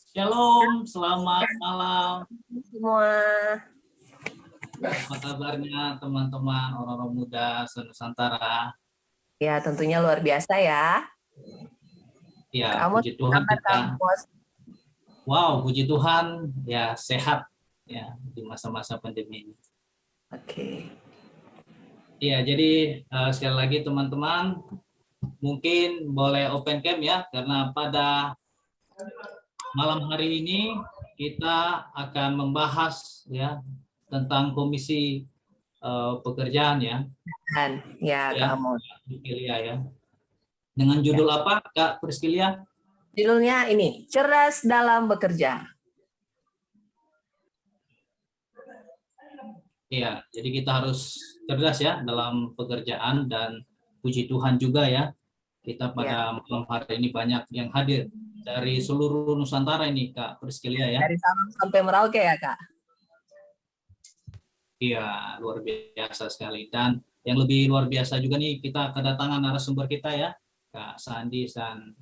Shalom, selamat malam. Semua. Apa kabarnya teman-teman orang-orang muda Nusantara? Ya, tentunya luar biasa ya. Ya, Kamu puji Tuhan kita. kampus. Wow, puji Tuhan ya sehat ya di masa-masa pandemi ini. Oke. Ya, jadi sekali lagi teman-teman mungkin boleh open cam ya, karena pada malam hari ini kita akan membahas ya tentang komisi pekerjaan ya. Ya, kamu. Priscilia ya. Dengan judul apa, Kak Priscilia? Judulnya ini, Cerdas dalam Bekerja. Iya, jadi kita harus cerdas ya dalam pekerjaan, dan puji Tuhan juga ya, kita pada malam hari ini banyak yang hadir dari seluruh Nusantara ini, Kak Priscilia ya. Dari Sabang sampai Merauke ya, Kak? Iya, luar biasa sekali. Dan yang lebih luar biasa juga nih, kita kedatangan narasumber kita ya, Kak Sandi dan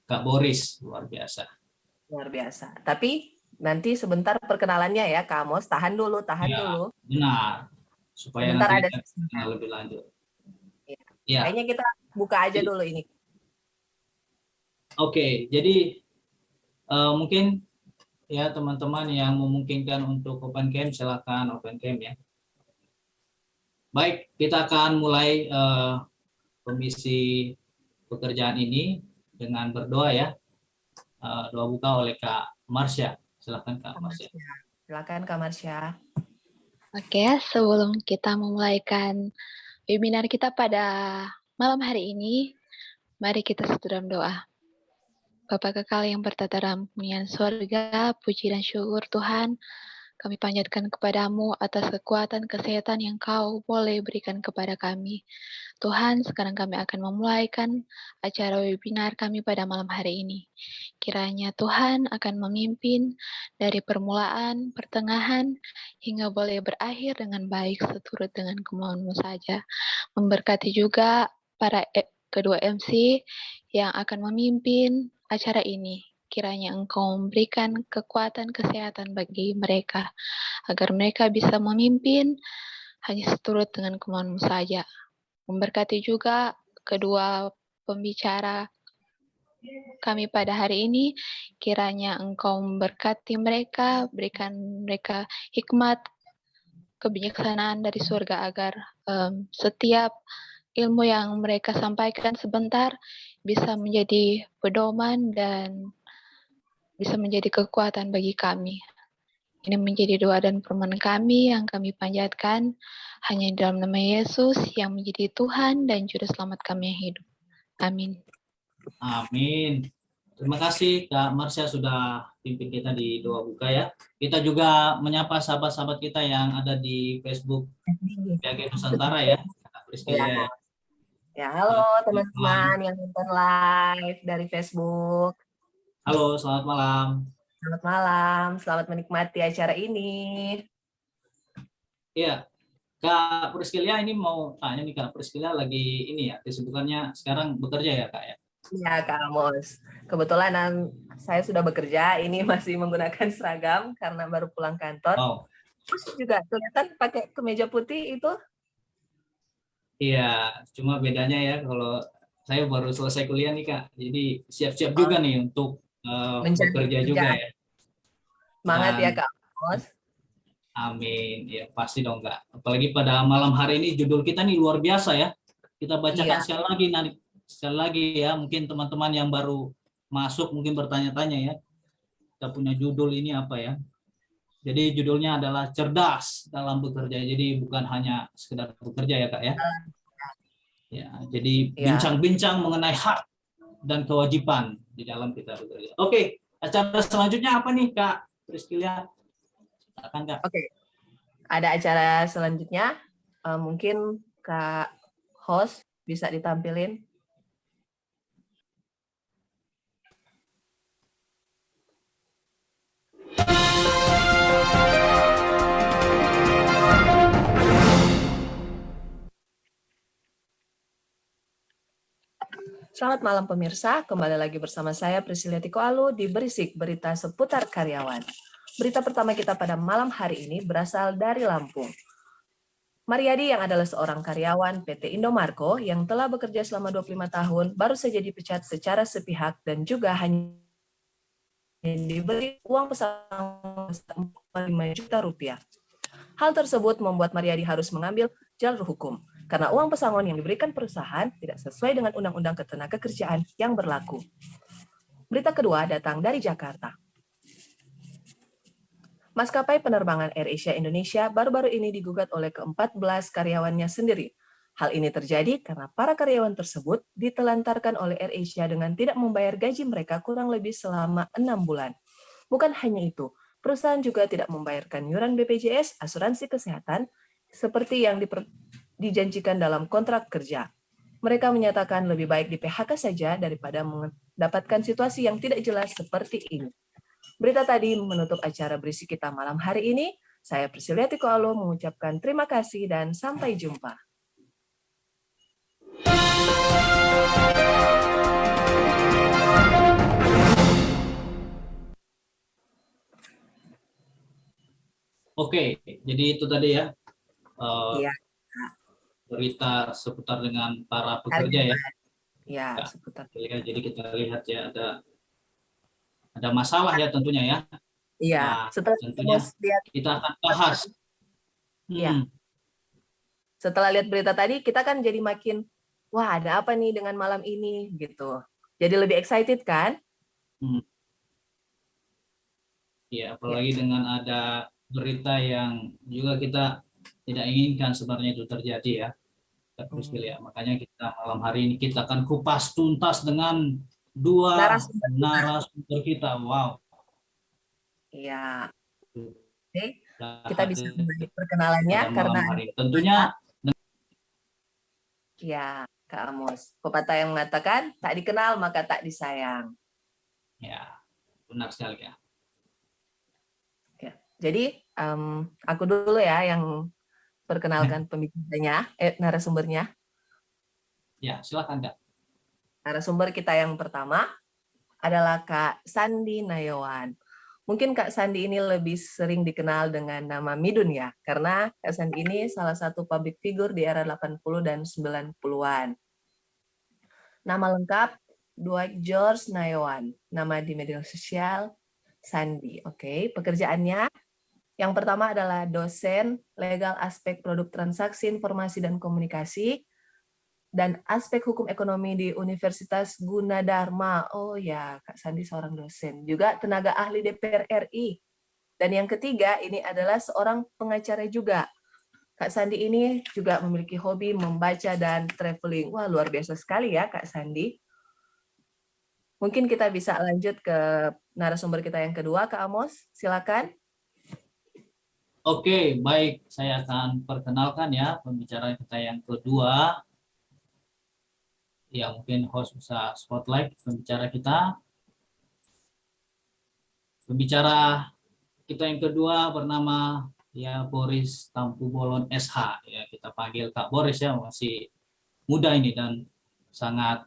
Kak Boris, luar biasa. Luar biasa. Tapi nanti sebentar perkenalannya ya, Kak Amos. Tahan dulu. Benar, supaya sebentar nanti ada kita lebih lanjut. Ya. Kayaknya kita buka aja dulu ini. Oke, jadi mungkin ya teman-teman yang memungkinkan untuk open cam, silakan open cam ya. Baik, kita akan mulai komisi pekerjaan ini dengan berdoa ya. Doa buka oleh Kak Marsha. Silakan Kak Marsha. Silakan Kak Marsha. Oke, sebelum kita memulaikan webinar kita pada malam hari ini, mari kita satu dalam doa. Bapa kekal yang bertata dalam kemuliaan surga, puji dan syukur Tuhan, kami panjatkan kepadamu atas kekuatan kesehatan yang Kau boleh berikan kepada kami. Tuhan, sekarang kami akan memulaikan acara webinar kami pada malam hari ini. Kiranya Tuhan akan memimpin dari permulaan, pertengahan, hingga boleh berakhir dengan baik seturut dengan kemauan-Mu saja. Memberkati juga para kedua MC yang akan memimpin acara ini. Kiranya Engkau memberikan kekuatan kesehatan bagi mereka, agar mereka bisa memimpin hanya seturut dengan kemauan-Mu saja. Memberkati juga kedua pembicara kami pada hari ini, kiranya Engkau memberkati mereka, berikan mereka hikmat, kebijaksanaan dari surga, agar setiap ilmu yang mereka sampaikan sebentar bisa menjadi pedoman dan bisa menjadi kekuatan bagi kami. Ini menjadi doa dan permohonan kami yang kami panjatkan hanya di dalam nama Yesus yang menjadi Tuhan dan Juru Selamat kami yang hidup. Amin. Amin. Terima kasih Kak Marsha sudah pimpin kita di doa buka ya. Kita juga menyapa sahabat-sahabat kita yang ada di Facebook PAG Nusantara ya. Kak Priscilia. Ya, halo teman-teman yang nonton live dari Facebook. Halo, selamat malam. Selamat malam, selamat menikmati acara ini. Iya, Kak Priscilia ini mau tanya nih, Kak Priscilia lagi ini ya, kesibukannya sekarang bekerja ya Kak ya? Iya Kak Amos, kebetulan saya sudah bekerja, ini masih menggunakan seragam karena baru pulang kantor. Oh. Terus juga kelihatan pakai kemeja putih itu? Iya, cuma bedanya ya kalau saya baru selesai kuliah nih Kak, jadi siap-siap juga nih untuk bekerja juga ya. Semangat ya Kak Amos. Amin, ya pasti dong Kak. Apalagi pada malam hari ini judul kita nih luar biasa ya. Kita bacakan sekali lagi ya, mungkin teman-teman yang baru masuk mungkin bertanya-tanya ya. Kita punya judul ini apa ya? Jadi judulnya adalah cerdas dalam bekerja. Jadi bukan hanya sekedar bekerja ya Kak ya. Ya, jadi bincang-bincang mengenai hak dan kewajiban di dalam kita bekerja. Oke, acara selanjutnya apa nih Kak Priscilia? Oke, ada acara selanjutnya, mungkin Kak host bisa ditampilin. Selamat malam pemirsa, kembali lagi bersama saya Priscilia Tiko Alu di Berisik, berita seputar karyawan. Berita pertama kita pada malam hari ini berasal dari Lampung. Mariadi yang adalah seorang karyawan PT Indomarko yang telah bekerja selama 25 tahun baru saja dipecat secara sepihak dan juga hanya diberi uang pesangon 5 juta rupiah. Hal tersebut membuat Mariadi harus mengambil jalur hukum karena uang pesangon yang diberikan perusahaan tidak sesuai dengan Undang-Undang Ketenagakerjaan yang berlaku. Berita kedua datang dari Jakarta. Maskapai penerbangan AirAsia Indonesia baru-baru ini digugat oleh ke-14 karyawannya sendiri. Hal ini terjadi karena para karyawan tersebut ditelantarkan oleh AirAsia dengan tidak membayar gaji mereka kurang lebih selama 6 bulan. Bukan hanya itu, perusahaan juga tidak membayarkan iuran BPJS, asuransi kesehatan, seperti yang dijanjikan dalam kontrak kerja. Mereka menyatakan lebih baik di PHK saja daripada mendapatkan situasi yang tidak jelas seperti ini. Berita tadi menutup acara berisi kita malam hari ini. Saya Priscilia Tiko Alu mengucapkan terima kasih dan sampai jumpa. Oke, jadi itu tadi ya Iya, berita seputar dengan para hari pekerja ya. ya, Ya, seputar. jadi kita lihat ya ada masalah ya tentunya ya. Iya, Nah, setelah tentunya lihat, kita akan bahas. ya, setelah lihat berita tadi kita kan jadi makin, wah ada apa nih dengan malam ini gitu. Jadi lebih excited kan? Ya, apalagi dengan ada berita yang juga kita tidak inginkan sebenarnya itu terjadi ya. Kak Priscilia. Makanya kita malam hari ini kita akan kupas tuntas dengan dua Narasumber. narasumber kita. Wow. Iya. Oke, Sudah kita bisa hadir mulai perkenalannya pada karena malam hari ini. Tentunya ya, Kak Amos. Pepatah yang mengatakan tak dikenal maka tak disayang. ya benar sekali ya. Ya. Jadi aku dulu ya yang perkenalkan pembicaranya, narasumbernya. Ya, silakan Kak. Narasumber kita yang pertama adalah Kak Sandi Nayawan. Mungkin Kak Sandi ini lebih sering dikenal dengan nama Midun ya, karena Kak Sandi ini salah satu public figure di era 80 dan 90-an. Nama lengkap Dwight George Nayawan. Nama di media sosial Sandi. Oke, pekerjaannya yang pertama adalah dosen legal aspek produk transaksi informasi dan komunikasi dan aspek hukum ekonomi di Universitas Gunadarma. Oh ya, Kak Sandi seorang dosen. Juga tenaga ahli DPR RI. Dan yang ketiga, ini adalah seorang pengacara juga. Kak Sandi ini juga memiliki hobi membaca dan traveling. Wah, luar biasa sekali ya, Kak Sandi. Mungkin kita bisa lanjut ke narasumber kita yang kedua, Kak Amos. Silakan. Oke, baik. Saya akan perkenalkan ya pembicara kita yang kedua. Ya, mungkin host bisa spotlight pembicara kita. Pembicara kita yang kedua bernama ya Boris Tampu Bolon SH ya, kita panggil Kak Boris ya, masih muda ini dan sangat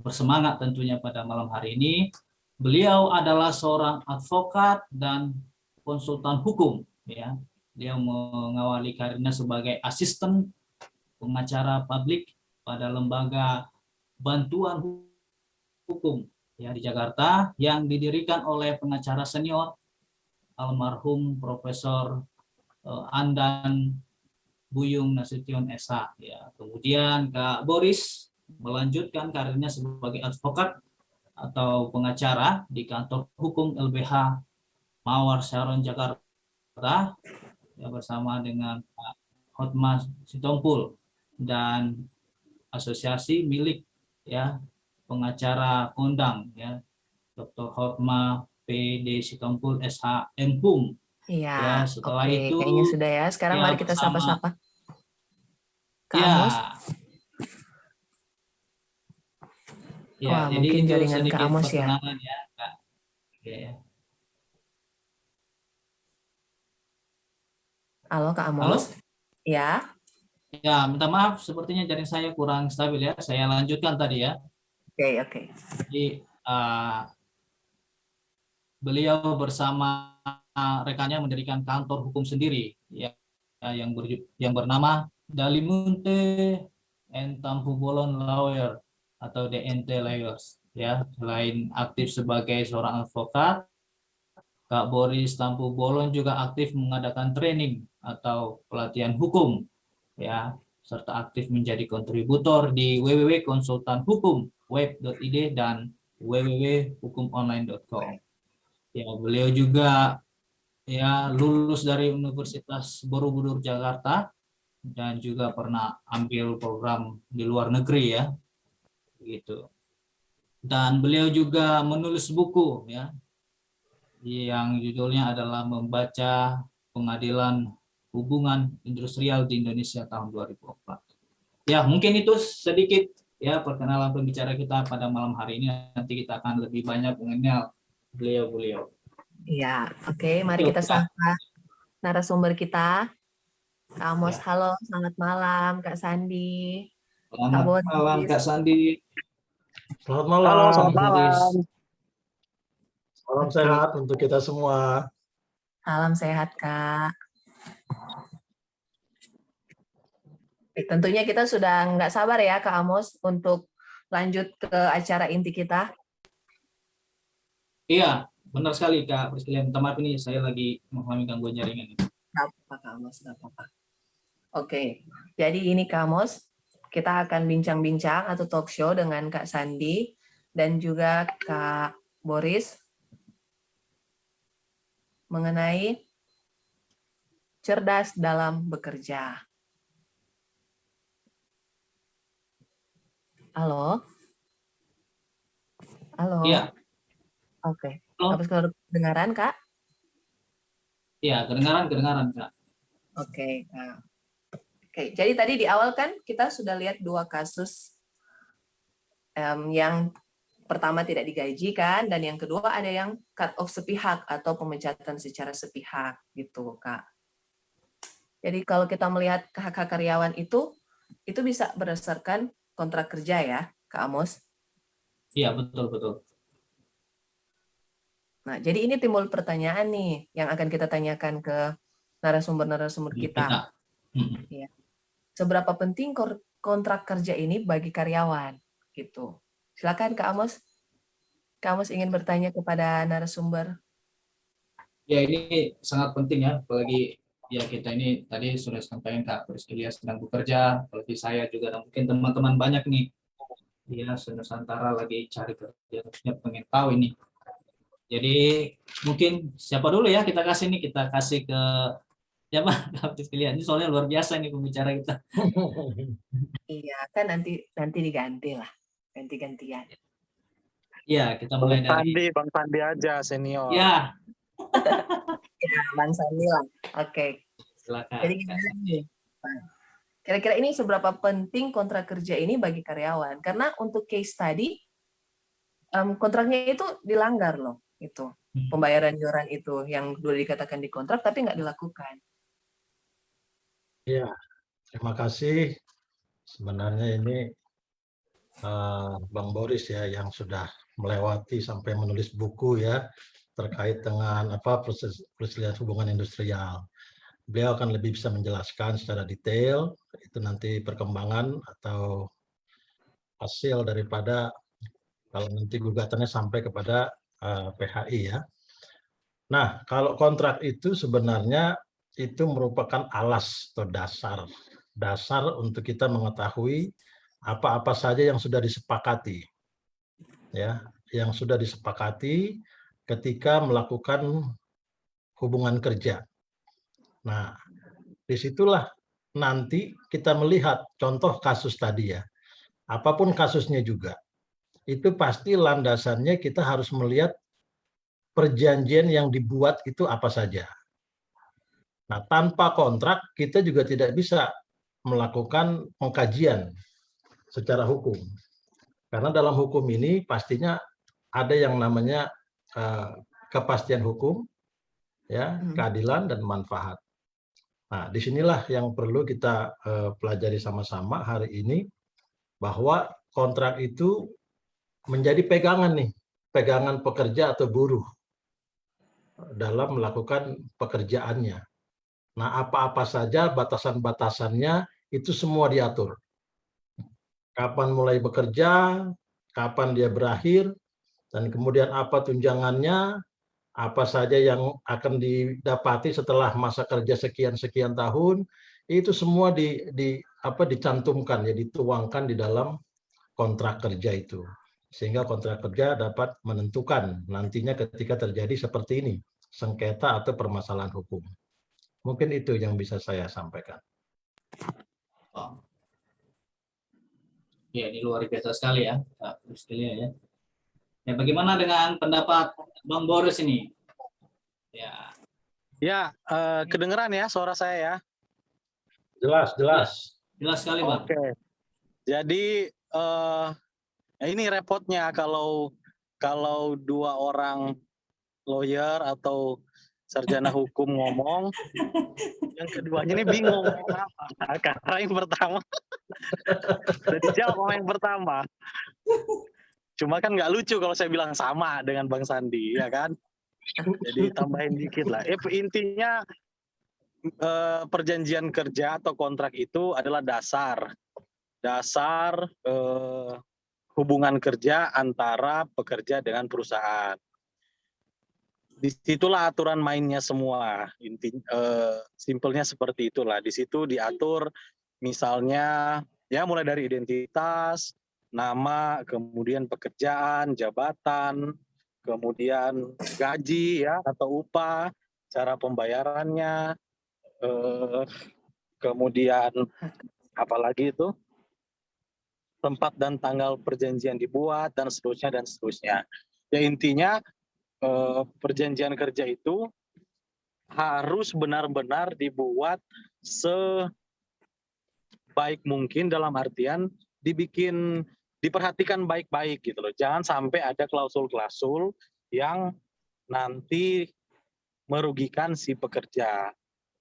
bersemangat tentunya pada malam hari ini. Beliau adalah seorang advokat dan konsultan hukum ya. Dia mengawali karirnya sebagai asisten pengacara publik pada lembaga bantuan hukum ya di Jakarta yang didirikan oleh pengacara senior almarhum Profesor Andan Buyung Nasution SH ya. Kemudian Kak Boris melanjutkan karirnya sebagai advokat atau pengacara di kantor hukum LBH Mawar Sharon Jakarta ya, bersama dengan Pak Hotma Sitompul dan asosiasi milik ya pengacara kondang ya Dr. Hotma PD Sitompul SH MPUM. Iya, Ya, setelah oke. itu Kayaknya sudah ya. Sekarang ya mari kita bersama sapa-sapa. Kak ya. Amos. Ya, Wah, jadi mungkin itu jaringan Kak sedikit Amos ya. perkenalan ya, Kak. Oke. Halo Kak Halo? Amos. Ya. Ya, minta maaf, sepertinya jaring saya kurang stabil ya. Saya lanjutkan tadi ya. Oke. Jadi beliau bersama rekannya mendirikan kantor hukum sendiri ya, yang bernama Dalimunte and Tampu Bolon Lawyer atau DNT Lawyers ya. Selain aktif sebagai seorang advokat, Kak Boris Tampu Bolon juga aktif mengadakan training atau pelatihan hukum ya, serta aktif menjadi kontributor di www.konsultanhukum.web.id dan www.hukumonline.com. Ya, beliau juga ya lulus dari Universitas Borobudur Jakarta dan juga pernah ambil program di luar negeri ya, gitu. Dan beliau juga menulis buku ya, yang judulnya adalah Membaca Pengadilan Hubungan Industrial di Indonesia tahun 2004. Ya, mungkin itu sedikit ya perkenalan pembicara kita pada malam hari ini. Nanti kita akan lebih banyak mengenal beliau-beliau. Iya, oke. Mari kita sapa narasumber kita. Kak Amos, halo, selamat malam. Kak Sandi. Selamat malam Kak Sandi. Selamat malam. Halo, selamat malam. Salam sehat untuk kita semua. Salam sehat, Kak. Tentunya kita sudah nggak sabar ya, Kak Amos, untuk lanjut ke acara inti kita. Iya, benar sekali Kak Priscilia. Minta maaf ini saya lagi mengalami gangguan jaringan. Nggak apa-apa, Kak Amos, nggak apa-apa. Oke, jadi ini Kak Amos, kita akan bincang-bincang atau talk show dengan Kak Sandi dan juga Kak Boris mengenai cerdas dalam bekerja. Halo? Halo? Iya. Oke. Halo. Habis kedengaran, Kak? Iya, kedengaran Kak. Oke, Kak. Oke, jadi tadi di awal kan kita sudah lihat dua kasus, yang pertama tidak digaji kan, dan yang kedua ada yang cut off sepihak atau pemecatan secara sepihak gitu, Kak. Jadi kalau kita melihat hak-hak karyawan itu bisa berdasarkan kontrak kerja ya, Kak Amos? Iya, betul. Nah, jadi ini timbul pertanyaan nih yang akan kita tanyakan ke narasumber kita. Ya. Seberapa penting kontrak kerja ini bagi karyawan gitu. Silakan Kak Amos. Kak Amos ingin bertanya kepada narasumber. Ya, ini sangat penting ya, apalagi ya kita ini tadi sudah sampaikan Kak Priscilia sedang bekerja, apalagi saya juga dan mungkin teman-teman banyak nih ya Nusantara lagi cari kerja, terusnya pengen tahu ini. Jadi mungkin siapa dulu ya kita kasih ke siapa Kak Priscilia, ini soalnya luar biasa nih pembicara kita. Iya, kan nanti diganti lah. Ganti-gantian. Iya, kita mulai dari Bang Sandi aja senior. Ya. Ya, Bang Sandi lah. Oke. Silakan. Jadi gimana nih? Kira-kira ini seberapa penting kontrak kerja ini bagi karyawan? Karena untuk case tadi kontraknya itu dilanggar loh, itu pembayaran iuran itu yang dulu dikatakan di kontrak tapi nggak dilakukan. Ya, terima kasih. Sebenarnya ini Bang Boris ya yang sudah melewati sampai menulis buku ya terkait dengan proses perselisihan hubungan industrial. Beliau akan lebih bisa menjelaskan secara detail itu nanti perkembangan atau hasil daripada kalau nanti gugatannya sampai kepada PHI ya. Nah, kalau kontrak itu sebenarnya itu merupakan alas atau dasar untuk kita mengetahui apa-apa saja yang sudah disepakati. Ya, yang sudah disepakati ketika melakukan hubungan kerja. Nah, disitulah nanti kita melihat contoh kasus tadi ya. Apapun kasusnya juga, itu pasti landasannya kita harus melihat perjanjian yang dibuat itu apa saja. Nah, tanpa kontrak kita juga tidak bisa melakukan pengkajian secara hukum. Karena dalam hukum ini pastinya ada yang namanya kepastian hukum, ya, keadilan dan manfaat. Nah, disinilah yang perlu kita pelajari sama-sama hari ini, bahwa kontrak itu menjadi pegangan nih, pegangan pekerja atau buruh dalam melakukan pekerjaannya. Nah, apa-apa saja batasan-batasannya itu semua diatur. Kapan mulai bekerja, kapan dia berakhir, dan kemudian apa tunjangannya, apa saja yang akan didapati setelah masa kerja sekian-sekian tahun, itu semua dicantumkan, ya, dituangkan di dalam kontrak kerja itu. Sehingga kontrak kerja dapat menentukan nantinya ketika terjadi seperti ini, sengketa atau permasalahan hukum. Mungkin itu yang bisa saya sampaikan. Oh. Ya, ini luar biasa sekali ya, Pak Priscilia ya. Ya, bagaimana dengan pendapat Bang Boris ini? Ya, Ya, kedengeran ya suara saya ya? Jelas, jelas. jelas sekali, Bang. Oke. Jadi ini repotnya kalau dua orang lawyer atau sarjana hukum ngomong, yang keduanya ini bingung ngomong apa. Karena yang pertama udah dijawab sama yang pertama. Cuma kan nggak lucu kalau saya bilang sama dengan Bang Sandi, ya kan? Jadi tambahin dikit lah. Intinya perjanjian kerja atau kontrak itu adalah dasar hubungan kerja antara pekerja dengan perusahaan. Disitulah aturan mainnya semua. Simpelnya seperti itulah. Di situ diatur misalnya ya mulai dari identitas, nama, kemudian pekerjaan, jabatan, kemudian gaji ya atau upah, cara pembayarannya, kemudian apalagi itu tempat dan tanggal perjanjian dibuat dan seterusnya. Ya intinya perjanjian kerja itu harus benar-benar dibuat sebaik mungkin, dalam artian diperhatikan baik-baik gitu loh. Jangan sampai ada klausul-klausul yang nanti merugikan si pekerja.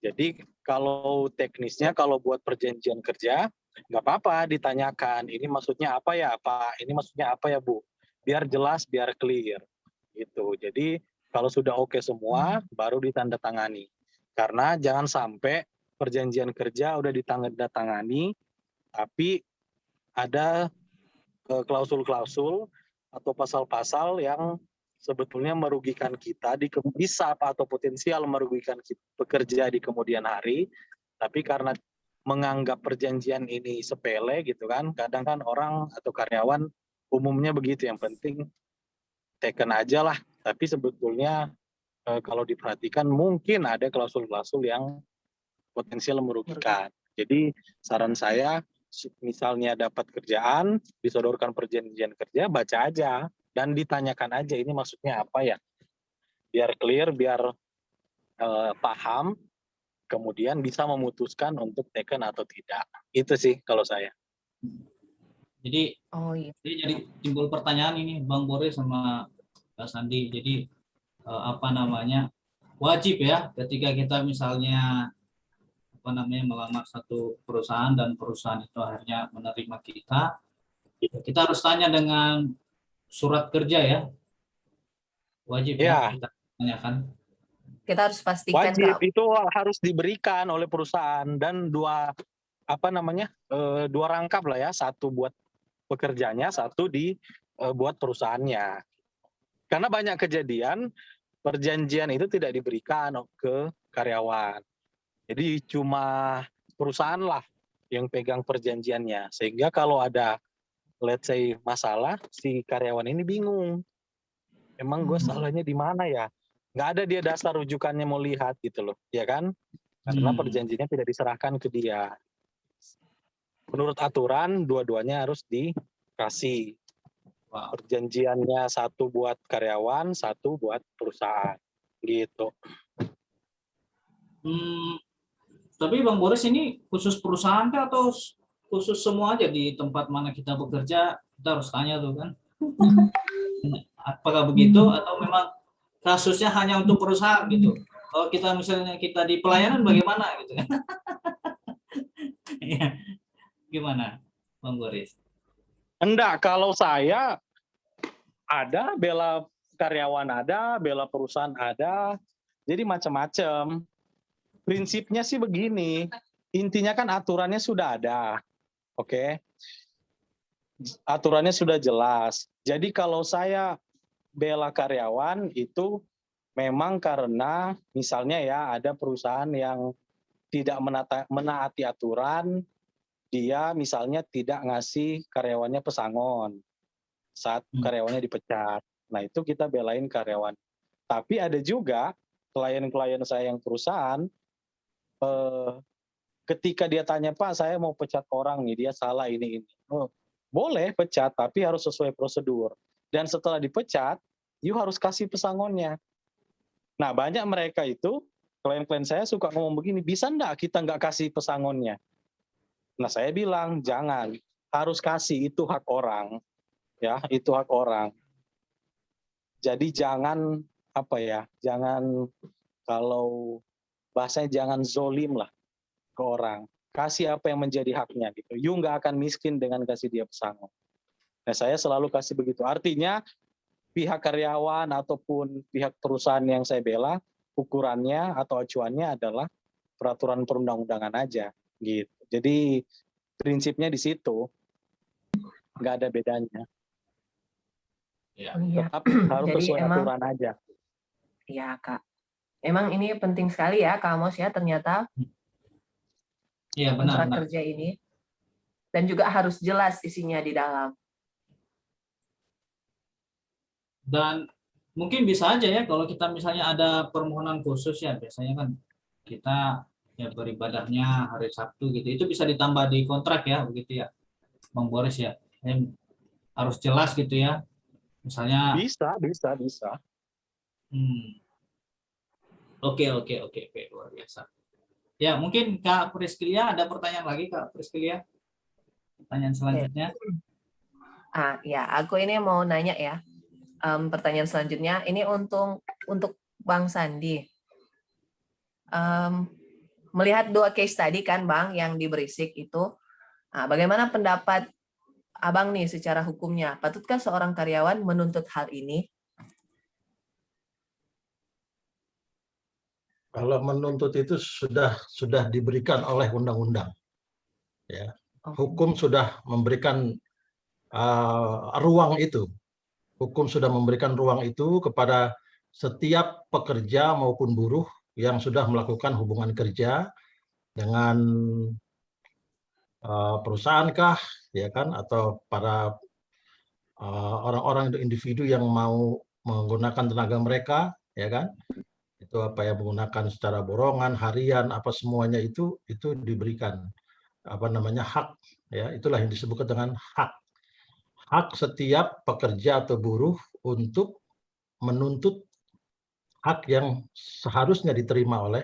Jadi kalau teknisnya, kalau buat perjanjian kerja, nggak apa-apa ditanyakan, ini maksudnya apa ya Pak, ini maksudnya apa ya Bu, biar jelas, biar clear gitu. Jadi kalau sudah oke semua, baru ditandatangani. Karena jangan sampai perjanjian kerja udah ditandatangani, tapi ada klausul-klausul atau pasal-pasal yang sebetulnya merugikan kita, bisa atau potensial merugikan pekerja di kemudian hari, tapi karena menganggap perjanjian ini sepele gitu kan, kadang kan orang atau karyawan umumnya begitu, yang penting taken aja lah, tapi sebetulnya kalau diperhatikan mungkin ada klausul-klausul yang potensial merugikan. Jadi saran saya, misalnya dapat kerjaan, disodorkan perjanjian kerja, baca aja dan ditanyakan aja ini maksudnya apa ya, biar clear, biar paham, kemudian bisa memutuskan untuk taken atau tidak. Itu sih kalau saya. Jadi, iya. jadi timbul pertanyaan ini, Bang Boris sama Pak Sandi. Jadi wajib ya ketika kita misalnya melamar satu perusahaan dan perusahaan itu akhirnya menerima kita harus tanya dengan surat kerja ya, wajib ya kita tanyakan. Kita harus pastikan wajib itu harus diberikan oleh perusahaan, dan dua rangkap lah ya, satu buat pekerjanya, satu buat perusahaannya. Karena banyak kejadian perjanjian itu tidak diberikan ke karyawan. Jadi cuma perusahaan lah yang pegang perjanjiannya. Sehingga kalau ada let's say masalah, si karyawan ini bingung. Emang gue salahnya di mana ya? Nggak ada dia dasar rujukannya mau lihat gitu loh, ya kan? Karena perjanjiannya tidak diserahkan ke dia. Menurut aturan, dua-duanya harus dikasih. Perjanjiannya satu buat karyawan, satu buat perusahaan, gitu. Tapi Bang Boris, ini khusus perusahaan kah atau khusus semua aja di tempat mana kita bekerja? Kita harus tanya tuh kan. Apakah begitu atau memang kasusnya hanya untuk perusahaan gitu? Kalau kita misalnya kita di pelayanan bagaimana gitu kan? Iya. Gimana, Bang Boris? Enggak, kalau saya ada bela karyawan, ada bela perusahaan, ada. Jadi macam-macam. Prinsipnya sih begini, intinya kan aturannya sudah ada. Oke. Aturannya sudah jelas. Jadi kalau saya bela karyawan itu memang karena misalnya ya ada perusahaan yang tidak menaati aturan, dia misalnya tidak ngasih karyawannya pesangon saat karyawannya dipecat. Nah, itu kita belain karyawan. Tapi ada juga klien-klien saya yang perusahaan, ketika dia tanya, Pak, saya mau pecat orang nih, dia salah ini. Oh, boleh pecat, tapi harus sesuai prosedur. Dan setelah dipecat, you harus kasih pesangonnya. Nah, banyak mereka itu, klien-klien saya suka ngomong begini, bisa enggak kita nggak kasih pesangonnya? Nah, saya bilang, jangan. Harus kasih, itu hak orang. Ya, itu hak orang. Jadi jangan, jangan, kalau bahasanya jangan zolim lah ke orang. Kasih apa yang menjadi haknya gitu. You nggak akan miskin dengan kasih dia pesangon. Nah, saya selalu kasih begitu. Artinya, pihak karyawan ataupun pihak perusahaan yang saya bela, ukurannya atau acuannya adalah peraturan perundang-undangan aja, gitu. Jadi prinsipnya di situ, nggak ada bedanya. Ya. Tetap harus Jadi sesuai emang, aturan aja. Ya Kak, emang ini penting sekali ya Kak Amos ya ternyata Iya, kontrak benar. kerja ini. Dan juga harus jelas isinya di dalam. Dan mungkin bisa aja ya kalau kita misalnya ada permohonan khusus ya, biasanya kan kita ya beribadahnya hari Sabtu gitu, itu bisa ditambah di kontrak ya, begitu ya Bang Boris ya. Harus jelas gitu ya, misalnya. Bisa. Oke, luar biasa. Ya, mungkin Kak Priscilia ada pertanyaan lagi, Kak Priscilia? Pertanyaan selanjutnya. Ya, aku ini mau nanya ya. Pertanyaan selanjutnya ini untuk Bang Sandi. Melihat 2 case tadi kan Bang yang di Berisik itu, bagaimana pendapat Abang nih secara hukumnya? Patutkah seorang karyawan menuntut hal ini? Kalau menuntut itu sudah diberikan oleh undang-undang. Ya. Hukum sudah memberikan ruang itu. Hukum sudah memberikan ruang itu kepada setiap pekerja maupun buruh yang sudah melakukan hubungan kerja dengan perusahaan kah, ya kan, atau para orang-orang individu yang mau menggunakan tenaga mereka, ya kan, itu menggunakan secara borongan, harian, apa semuanya itu diberikan hak, ya, itulah yang disebut dengan hak. Hak setiap pekerja atau buruh untuk menuntut hak yang seharusnya diterima oleh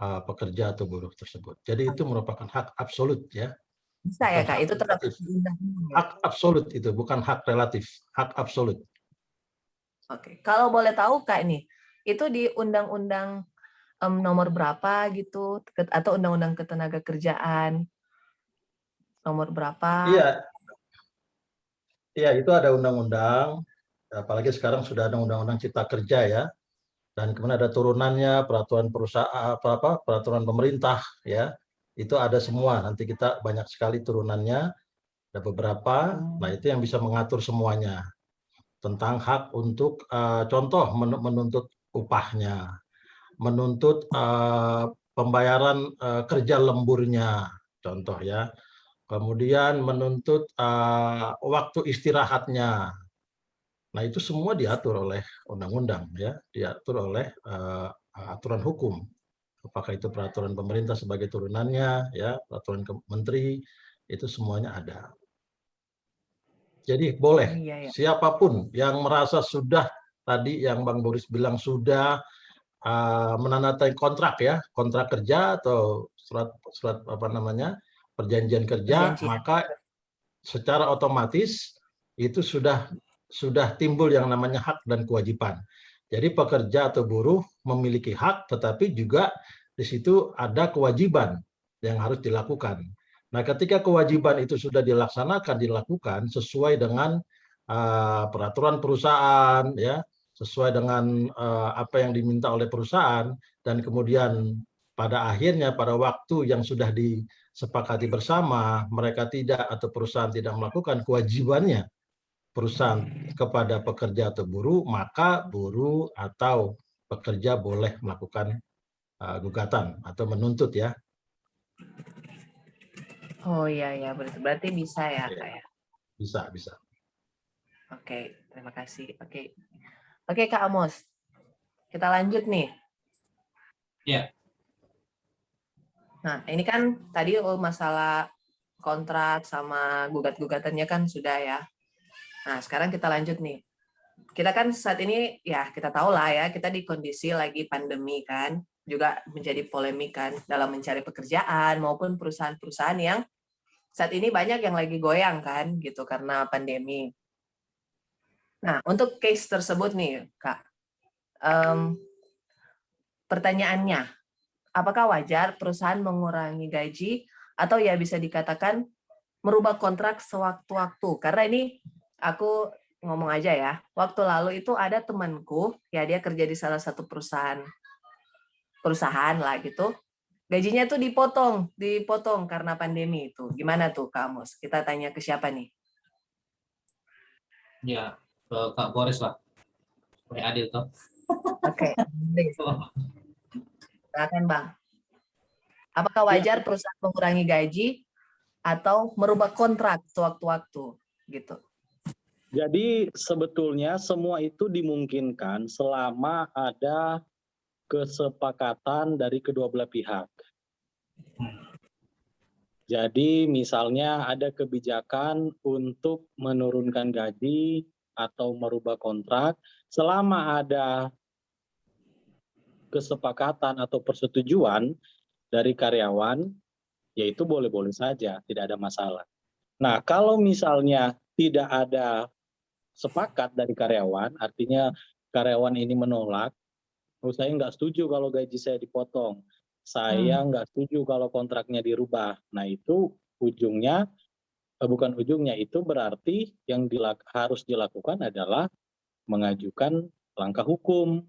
pekerja atau buruh tersebut. Jadi itu merupakan hak absolut ya. Bisa ya Kak, itu terdapat di undang-undang ya? Hak absolut itu, bukan hak relatif, hak absolut. Oke, kalau boleh tahu Kak ini, itu di undang-undang nomor berapa gitu, atau undang-undang ketenagakerjaan nomor berapa? Iya, itu ada undang-undang, apalagi sekarang sudah ada undang-undang Cipta Kerja ya, dan kemudian ada turunannya peraturan perusahaan peraturan pemerintah ya, itu ada semua. Nanti kita banyak sekali turunannya, ada beberapa. Nah itu yang bisa mengatur semuanya tentang hak untuk contoh menuntut upahnya, menuntut pembayaran kerja lemburnya, contoh ya. Kemudian menuntut waktu istirahatnya. Nah, itu semua diatur oleh undang-undang ya, diatur oleh aturan hukum. Apakah itu peraturan pemerintah sebagai turunannya ya, peraturan menteri, itu semuanya ada. Jadi boleh siapapun yang merasa sudah tadi yang Bang Boris bilang sudah menandatangani kontrak ya, kontrak kerja atau surat perjanjian kerja, maka secara otomatis itu sudah timbul yang namanya hak dan kewajiban. Jadi pekerja atau buruh memiliki hak, tetapi juga di situ ada kewajiban yang harus dilakukan. Nah, ketika kewajiban itu sudah dilakukan sesuai dengan peraturan perusahaan, ya, sesuai dengan apa yang diminta oleh perusahaan, dan kemudian pada akhirnya pada waktu yang sudah disepakati bersama mereka tidak atau perusahaan tidak melakukan kewajibannya perusahaan kepada pekerja atau buruh, maka buruh atau pekerja boleh melakukan gugatan atau menuntut ya. Oh iya ya, berarti bisa ya Kak ya. Bisa. Oke, terima kasih. Oke Kak Amos, kita lanjut nih. Ya. Nah, ini kan tadi masalah kontrak sama gugat-gugatannya kan sudah ya. Nah, sekarang kita lanjut nih. Kita kan saat ini ya kita tahu lah ya, kita di kondisi lagi pandemi kan, juga menjadi polemik kan dalam mencari pekerjaan maupun perusahaan-perusahaan yang saat ini banyak yang lagi goyang kan gitu karena pandemi. Nah, untuk case tersebut nih, Kak, pertanyaannya, apakah wajar perusahaan mengurangi gaji atau ya bisa dikatakan merubah kontrak sewaktu-waktu? Karena ini aku ngomong aja ya, waktu lalu itu ada temanku, ya dia kerja di salah satu perusahaan lah gitu, gajinya tuh dipotong karena pandemi itu. Gimana tuh Kak Amos? Kita tanya ke siapa nih? Ya, ke Kak Boris lah. Supaya adil toh. Oke. Silakan Bang. Apakah wajar perusahaan mengurangi gaji atau merubah kontrak sewaktu-waktu gitu? Jadi sebetulnya semua itu dimungkinkan selama ada kesepakatan dari kedua belah pihak. Jadi misalnya ada kebijakan untuk menurunkan gaji atau merubah kontrak, selama ada kesepakatan atau persetujuan dari karyawan, yaitu boleh-boleh saja, tidak ada masalah. Nah, kalau misalnya tidak ada sepakat dari karyawan, artinya karyawan ini menolak, oh saya nggak setuju kalau gaji saya dipotong, saya nggak setuju kalau kontraknya dirubah. Nah itu ujungnya, bukan ujungnya, itu berarti yang harus dilakukan adalah mengajukan langkah hukum.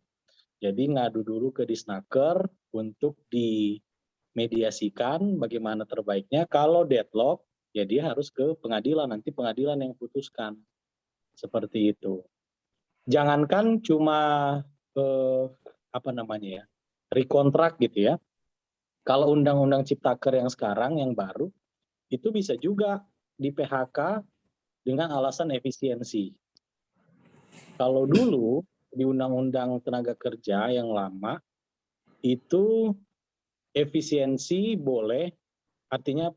Jadi ngadu dulu ke Disnaker untuk dimediasikan bagaimana terbaiknya. Kalau deadlock, ya dia harus ke pengadilan, nanti pengadilan yang putuskan. Seperti itu. Jangankan cuma rekontrak gitu ya. Kalau undang-undang Ciptaker yang sekarang yang baru itu bisa juga di PHK dengan alasan efisiensi. Kalau dulu di undang-undang tenaga kerja yang lama itu efisiensi boleh, artinya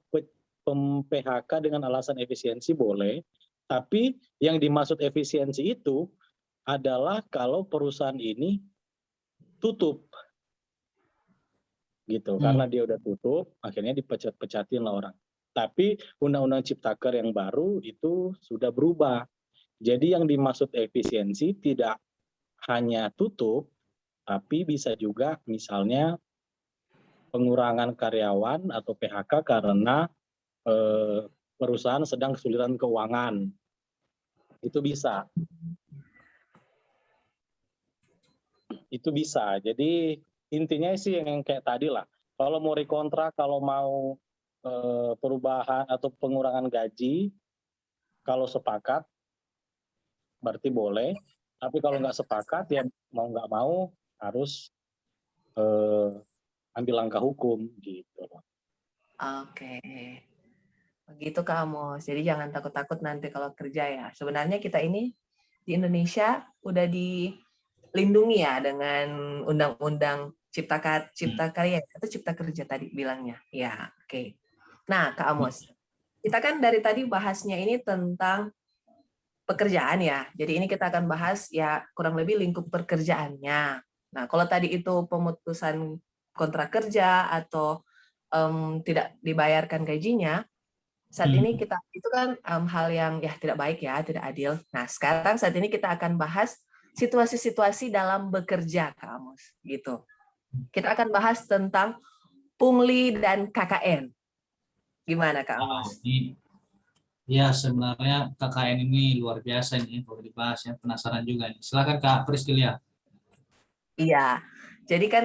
PHK dengan alasan efisiensi boleh, tapi yang dimaksud efisiensi itu adalah kalau perusahaan ini tutup, gitu. Karena dia udah tutup, akhirnya dipecat-pecatin lah orang. Tapi Undang-Undang Ciptaker yang baru itu sudah berubah. Jadi yang dimaksud efisiensi tidak hanya tutup, tapi bisa juga misalnya pengurangan karyawan atau PHK karena perusahaan sedang kesulitan keuangan. Itu bisa. Jadi intinya sih yang kayak tadi lah. Kalau mau rekontrak, kalau mau perubahan atau pengurangan gaji, kalau sepakat berarti boleh. Tapi kalau nggak sepakat ya mau nggak mau harus ambil langkah hukum gitu. Oke. Begitu Kak Amos. Jadi jangan takut-takut nanti kalau kerja ya. Sebenarnya kita ini di Indonesia udah dilindungi ya dengan Undang-Undang Cipta Karya atau Cipta Kerja tadi bilangnya. Ya, oke. Nah, Kak Amos, kita kan dari tadi bahasnya ini tentang pekerjaan ya. Jadi ini kita akan bahas ya kurang lebih lingkup pekerjaannya. Nah, kalau tadi itu pemutusan kontrak kerja atau tidak dibayarkan gajinya, saat ini itu kan hal yang ya tidak baik ya, tidak adil. Nah, sekarang saat ini kita akan bahas situasi-situasi dalam bekerja, Kak Amos, gitu. Kita akan bahas tentang pungli dan KKN. Gimana, Kak Amos? Ini ya sebenarnya KKN ini luar biasa nih kalau dibahas ya, penasaran juga nih. Silakan Kak Priscilia. Iya, jadi kan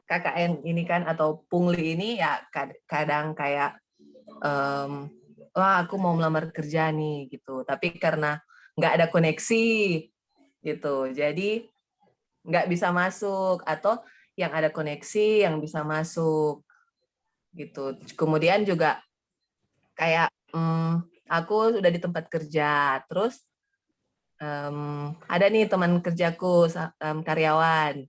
KKN ini kan atau pungli ini ya kadang kayak wah aku mau melamar kerja nih gitu, tapi karena nggak ada koneksi gitu, jadi nggak bisa masuk, atau yang ada koneksi yang bisa masuk gitu. Kemudian juga kayak aku udah di tempat kerja, terus ada nih teman kerjaku karyawan.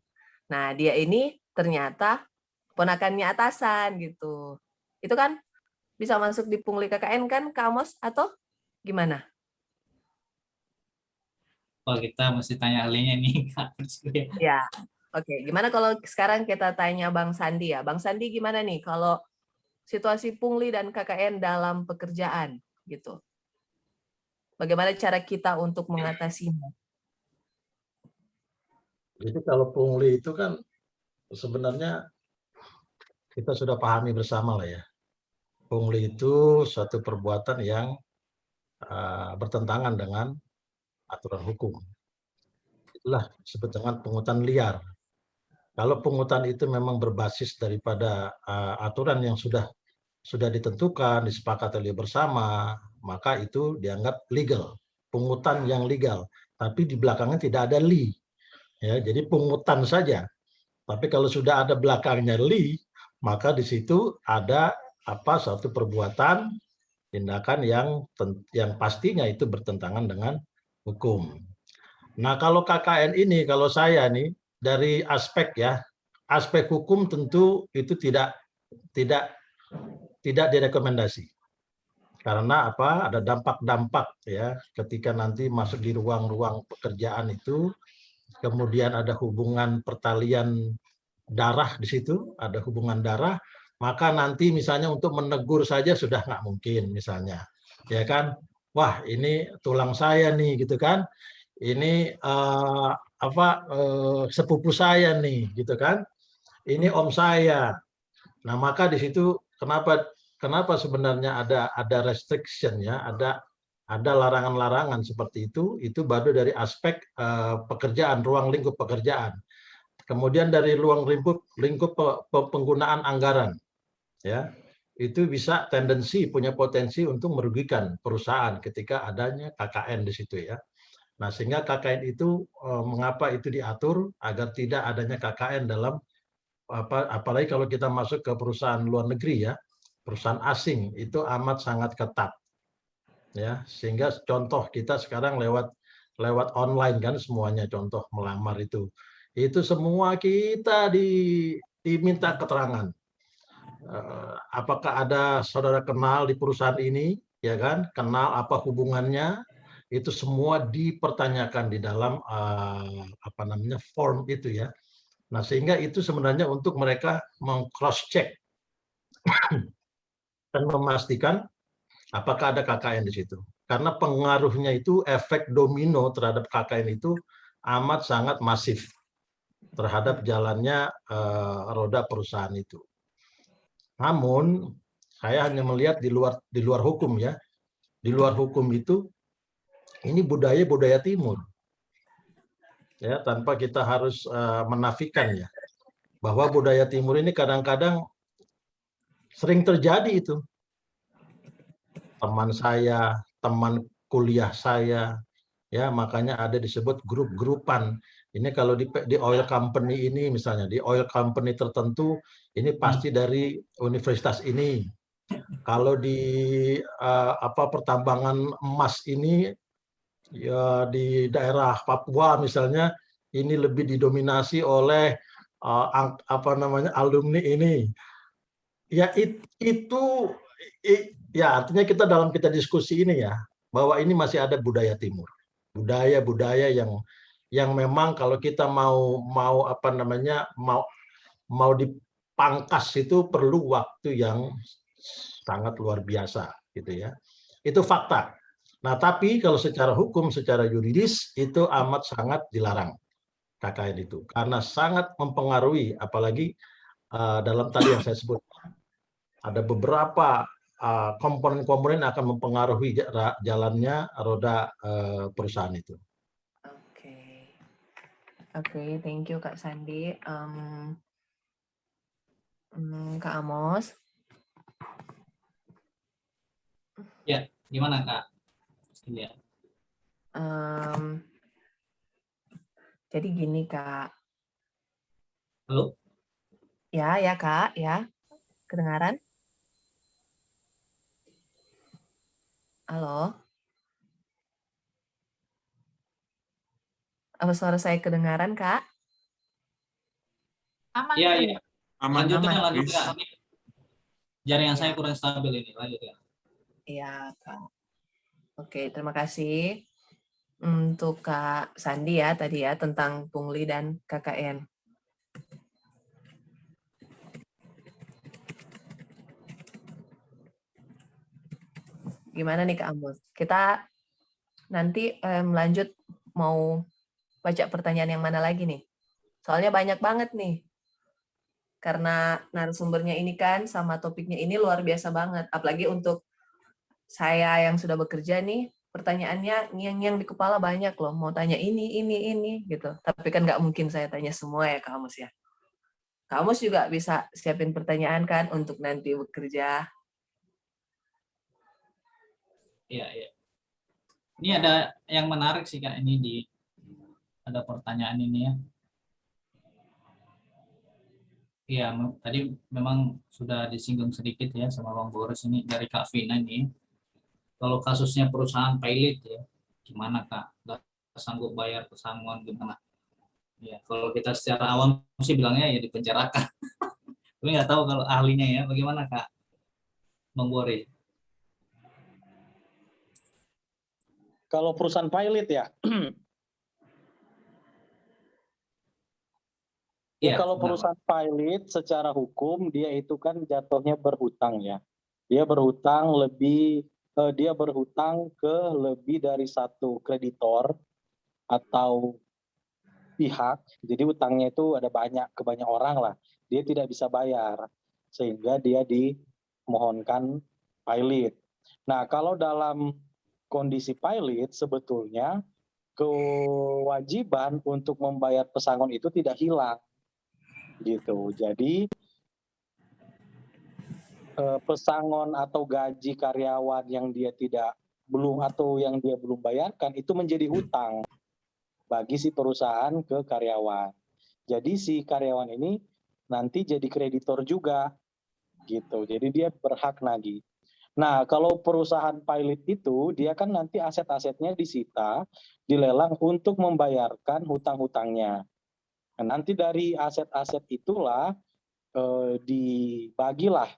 Nah dia ini ternyata ponakannya atasan gitu. Itu kan bisa masuk di pungli KKN kan, Kak Amos, atau gimana? Oh, kita mesti tanya ahlinya nih Kak Priscilia. Ya, oke. Gimana kalau sekarang kita tanya Bang Sandi ya? Bang Sandi gimana nih kalau situasi pungli dan KKN dalam pekerjaan gitu? Bagaimana cara kita untuk mengatasinya? Jadi kalau pungli itu kan sebenarnya kita sudah pahami bersama lah ya. Pungli itu suatu perbuatan yang bertentangan dengan aturan hukum. Itulah disebut dengan pungutan liar. Kalau pungutan itu memang berbasis daripada aturan yang sudah ditentukan, disepakati oleh bersama, maka itu dianggap legal, pungutan yang legal. Tapi di belakangnya tidak ada li, ya. Jadi pungutan saja. Tapi kalau sudah ada belakangnya li, maka di situ ada suatu perbuatan, tindakan yang pastinya itu bertentangan dengan hukum. Nah, kalau KKN ini, kalau saya nih dari aspek hukum tentu itu tidak direkomendasi. Karena ada dampak-dampak ya ketika nanti masuk di ruang-ruang pekerjaan itu, kemudian ada hubungan pertalian darah di situ, ada hubungan darah, maka nanti misalnya untuk menegur saja sudah nggak mungkin misalnya, ya kan? Wah, ini tulang saya nih gitu kan? Ini sepupu saya nih gitu kan? Ini om saya. Nah, maka di situ kenapa sebenarnya ada restriction ya, ada larangan-larangan seperti itu baru dari aspek pekerjaan, ruang lingkup pekerjaan. Kemudian dari ruang lingkup penggunaan anggaran, ya itu bisa punya potensi untuk merugikan perusahaan ketika adanya KKN di situ ya. Nah sehingga KKN itu mengapa itu diatur agar tidak adanya KKN dalam apalagi kalau kita masuk ke perusahaan luar negeri ya, perusahaan asing itu amat sangat ketat ya, sehingga contoh kita sekarang lewat online kan semuanya, contoh melamar itu semua kita diminta keterangan. Apakah ada saudara kenal di perusahaan ini, ya kan? Kenal apa hubungannya? Itu semua dipertanyakan di dalam form itu ya. Nah, sehingga itu sebenarnya untuk mereka meng-cross check dan memastikan apakah ada KKN di situ. Karena pengaruhnya itu efek domino terhadap KKN itu amat sangat masif terhadap jalannya roda perusahaan itu. Namun saya hanya melihat di luar hukum ya. Di luar hukum itu ini budaya timur. Ya, tanpa kita harus menafikan ya. Bahwa budaya timur ini kadang-kadang sering terjadi itu. Teman saya, teman kuliah saya, ya makanya ada disebut grup-grupan. Ini kalau di oil company ini misalnya, di oil company tertentu ini pasti dari universitas ini. Kalau di pertambangan emas ini ya di daerah Papua misalnya ini lebih didominasi oleh alumni ini. Ya itu ya artinya dalam kita diskusi ini ya bahwa ini masih ada budaya timur. Budaya-budaya yang memang kalau kita mau dipangkas itu perlu waktu yang sangat luar biasa gitu ya. Itu fakta. Nah, tapi kalau secara hukum, secara yuridis itu amat sangat dilarang KKN itu, karena sangat mempengaruhi, apalagi dalam tadi yang saya sebut ada beberapa komponen-komponen yang akan mempengaruhi jalannya roda perusahaan itu. Oke, oke, thank you Kak Sandi. Kak Amos. Ya, gimana Kak? Ya. Jadi gini Kak. Halo? Ya Kak, ya. Kedengaran? Halo? Apa suara saya kedengaran Kak? Aman. Iya, iya. Aman. Lanjut Aman. ya, lanjut ya. Ini jaringan Ya. saya kurang stabil ini, lanjut ya. Iya Kak. Oke, terima kasih untuk Kak Sandi ya tadi ya tentang pungli dan KKN. Gimana nih Kak Amos? Kita nanti lanjut mau baca pertanyaan yang mana lagi nih? Soalnya banyak banget nih. Karena narasumbernya ini kan sama topiknya ini luar biasa banget. Apalagi untuk saya yang sudah bekerja nih, pertanyaannya ngiang-ngiang di kepala banyak loh. Mau tanya ini gitu. Tapi kan nggak mungkin saya tanya semua ya Kak Amos ya. Kak Amos juga bisa siapin pertanyaan kan untuk nanti bekerja. Iya, iya. Ini ada yang menarik sih Kak, ini ada pertanyaan ini ya. Iya, tadi memang sudah disinggung sedikit ya sama Bang Boris ini dari Kak Vina ini. Kalau kasusnya perusahaan pilot ya, gimana Kak? Nggak sanggup bayar pesangon gimana? Ya, kalau kita secara awam sih bilangnya ya dipenjarakan. Tapi nggak tahu kalau ahlinya ya, bagaimana Kak Bang Boris? Kalau perusahaan pilot ya, ya Iya, kalau benar, perusahaan pilot secara hukum dia itu kan jatuhnya berhutang ya. Dia berhutang ke lebih dari satu kreditor atau pihak. Jadi utangnya itu ada ke banyak orang lah. Dia tidak bisa bayar sehingga dia dimohonkan pilot. Nah, kalau dalam kondisi pilot sebetulnya kewajiban untuk membayar pesangon itu tidak hilang gitu. Jadi pesangon atau gaji karyawan yang dia belum bayarkan itu menjadi hutang bagi si perusahaan ke karyawan. Jadi si karyawan ini nanti jadi kreditor juga gitu. Jadi dia berhak nagih. Nah, kalau perusahaan pilot itu dia kan nanti aset-asetnya disita, dilelang untuk membayarkan hutang-hutangnya. Nah, nanti dari aset-aset itulah dibagilah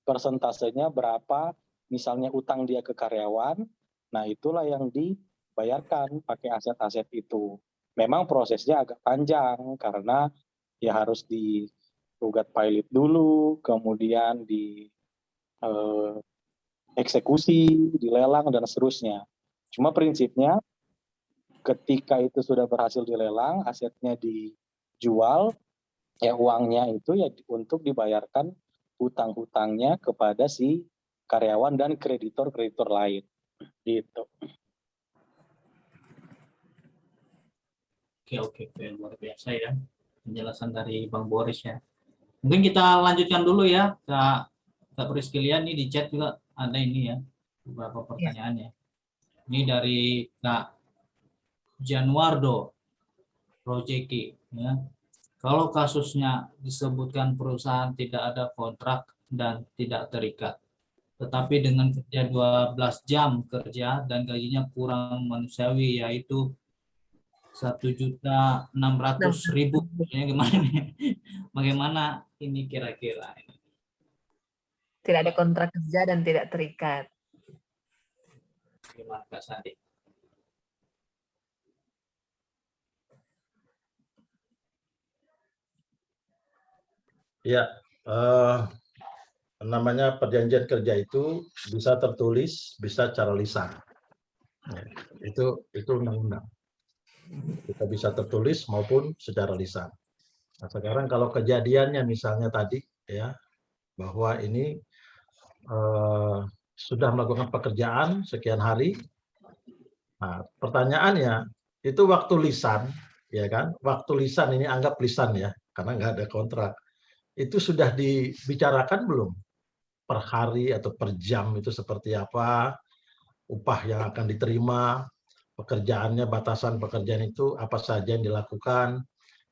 persentasenya berapa, misalnya utang dia ke karyawan, nah itulah yang dibayarkan pakai aset-aset itu. Memang prosesnya agak panjang karena ya harus digugat pilot dulu, kemudian eksekusi, dilelang dan seterusnya. Cuma prinsipnya ketika itu sudah berhasil dilelang, asetnya dijual, ya uangnya itu ya untuk dibayarkan hutang-hutangnya kepada si karyawan dan kreditor-kreditor lain. Gitu. Oke, luar biasa ya penjelasan dari Bang Boris ya. Mungkin kita lanjutkan dulu ya Kak Priscilia, nih di chat juga ada ini ya beberapa pertanyaannya. Ini dari Kak Januardo Projeki ya. Kalau kasusnya disebutkan perusahaan tidak ada kontrak dan tidak terikat, tetapi dengan kerja 12 jam kerja dan gajinya kurang manusiawi, yaitu 1.600.000. Ya, gimana nih? Bagaimana ini kira-kira? Tidak ada kontrak kerja dan tidak terikat. Gimana Kak Sandi? Ya, namanya perjanjian kerja itu bisa tertulis, bisa cara lisan. Ya, itu undang-undang. Kita bisa tertulis maupun secara lisan. Nah, sekarang kalau kejadiannya misalnya tadi ya bahwa ini sudah melakukan pekerjaan sekian hari. Nah, pertanyaannya itu waktu lisan, ya kan? Waktu lisan ini anggap lisan ya, karena nggak ada kontrak. Itu sudah dibicarakan belum? Per hari atau per jam itu seperti apa? Upah yang akan diterima, pekerjaannya, batasan pekerjaan itu apa saja yang dilakukan.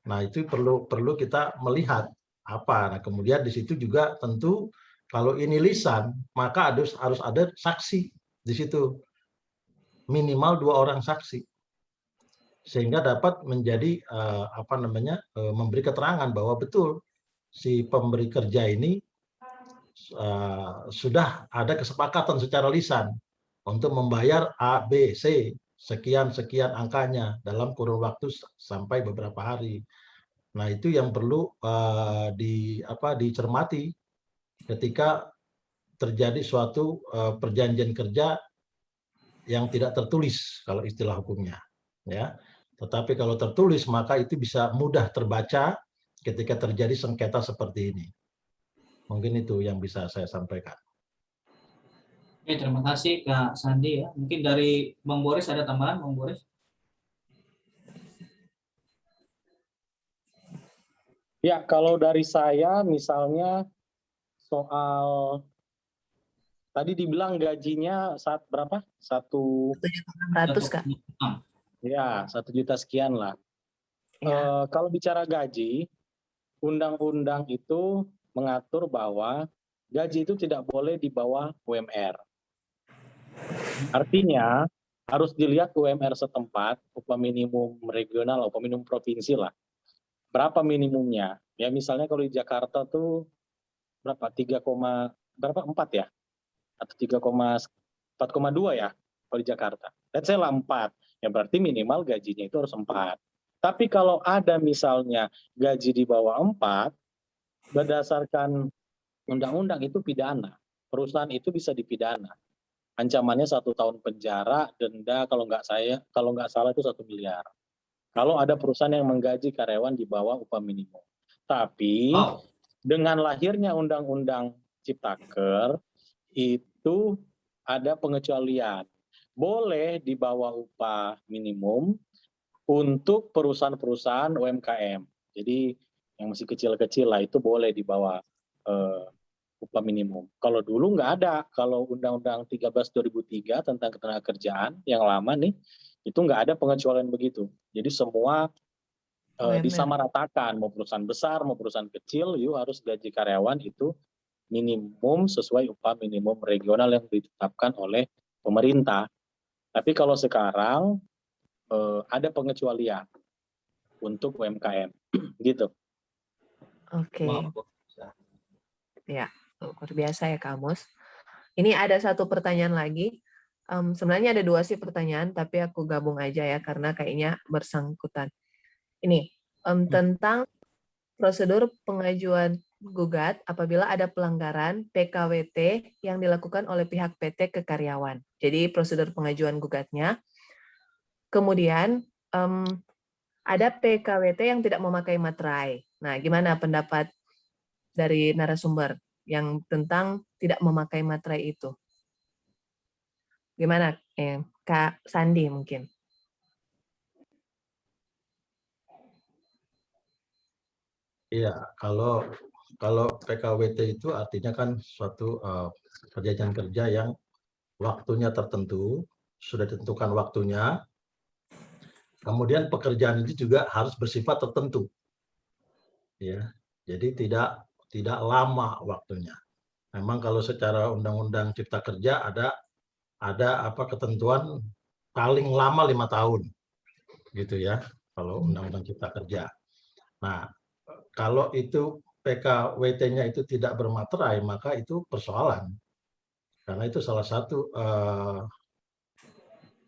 Nah, itu perlu kita melihat apa. Nah, kemudian di situ juga tentu kalau ini lisan, maka harus ada saksi di situ. Minimal 2 orang saksi. Sehingga dapat menjadi memberi keterangan bahwa betul si pemberi kerja ini sudah ada kesepakatan secara lisan untuk membayar A, B, C sekian angkanya dalam kurun waktu sampai beberapa hari. Nah, itu yang perlu dicermati ketika terjadi suatu perjanjian kerja yang tidak tertulis kalau istilah hukumnya, ya. Tetapi kalau tertulis maka itu bisa mudah terbaca ketika terjadi sengketa seperti ini. Mungkin itu yang bisa saya sampaikan. Oke, terima kasih Kak Sandi ya. Mungkin dari Bang Boris ada tambahan, Bang Boris? Ya, kalau dari saya misalnya soal tadi dibilang gajinya saat berapa? 1.600.000 Kak. Ya, 1 juta sekian lah. Ya. Kalau bicara gaji, undang-undang itu mengatur bahwa gaji itu tidak boleh di bawah UMR. Artinya harus dilihat UMR setempat, upah minimum regional, upah minimum provinsi lah. Berapa minimumnya? Ya misalnya kalau di Jakarta tuh berapa? 4 ya? Atau 4,2 ya kalau di Jakarta. Let's say lah 4. Ya berarti minimal gajinya itu harus 4. Tapi kalau ada misalnya gaji di bawah 4, berdasarkan undang-undang itu pidana. Perusahaan itu bisa dipidana. Ancamannya 1 tahun penjara, denda kalau nggak salah itu 1 miliar. Kalau ada perusahaan yang menggaji karyawan di bawah upah minimum. Tapi dengan lahirnya Undang-Undang Ciptaker itu ada pengecualian. Boleh di bawah upah minimum untuk perusahaan-perusahaan UMKM. Jadi yang masih kecil-kecil lah itu boleh di bawah upah minimum. Kalau dulu nggak ada. Kalau Undang-Undang 13 2003 tentang ketenagakerjaan yang lama nih, itu nggak ada pengecualian begitu. Jadi semua disamaratakan, mau perusahaan besar, mau perusahaan kecil, yuk harus gaji karyawan itu minimum sesuai upah minimum regional yang ditetapkan oleh pemerintah. Tapi kalau sekarang ada pengecualian untuk UMKM, gitu. Oke. Ya, luar biasa ya Kak Amos. Ini ada satu pertanyaan lagi. Sebenarnya ada 2 sih pertanyaan, tapi aku gabung aja ya karena kayaknya bersangkutan. Ini tentang prosedur pengajuan gugat apabila ada pelanggaran PKWT yang dilakukan oleh pihak PT ke karyawan. Jadi prosedur pengajuan gugatnya. Kemudian ada PKWT yang tidak memakai materai. Nah, gimana pendapat dari narasumber yang tentang tidak memakai materai itu? Gimana, Kak Sandi mungkin? Iya, kalau PKWT itu artinya kan suatu perjanjian kerja yang waktunya tertentu, sudah ditentukan waktunya. Kemudian pekerjaan itu juga harus bersifat tertentu. Ya. Jadi tidak lama waktunya. Memang kalau secara Undang-Undang Cipta Kerja ada ketentuan paling lama 5 tahun. Gitu ya, kalau Undang-Undang Cipta Kerja. Nah, kalau itu PKWT-nya itu tidak bermaterai, maka itu persoalan. Karena itu salah satu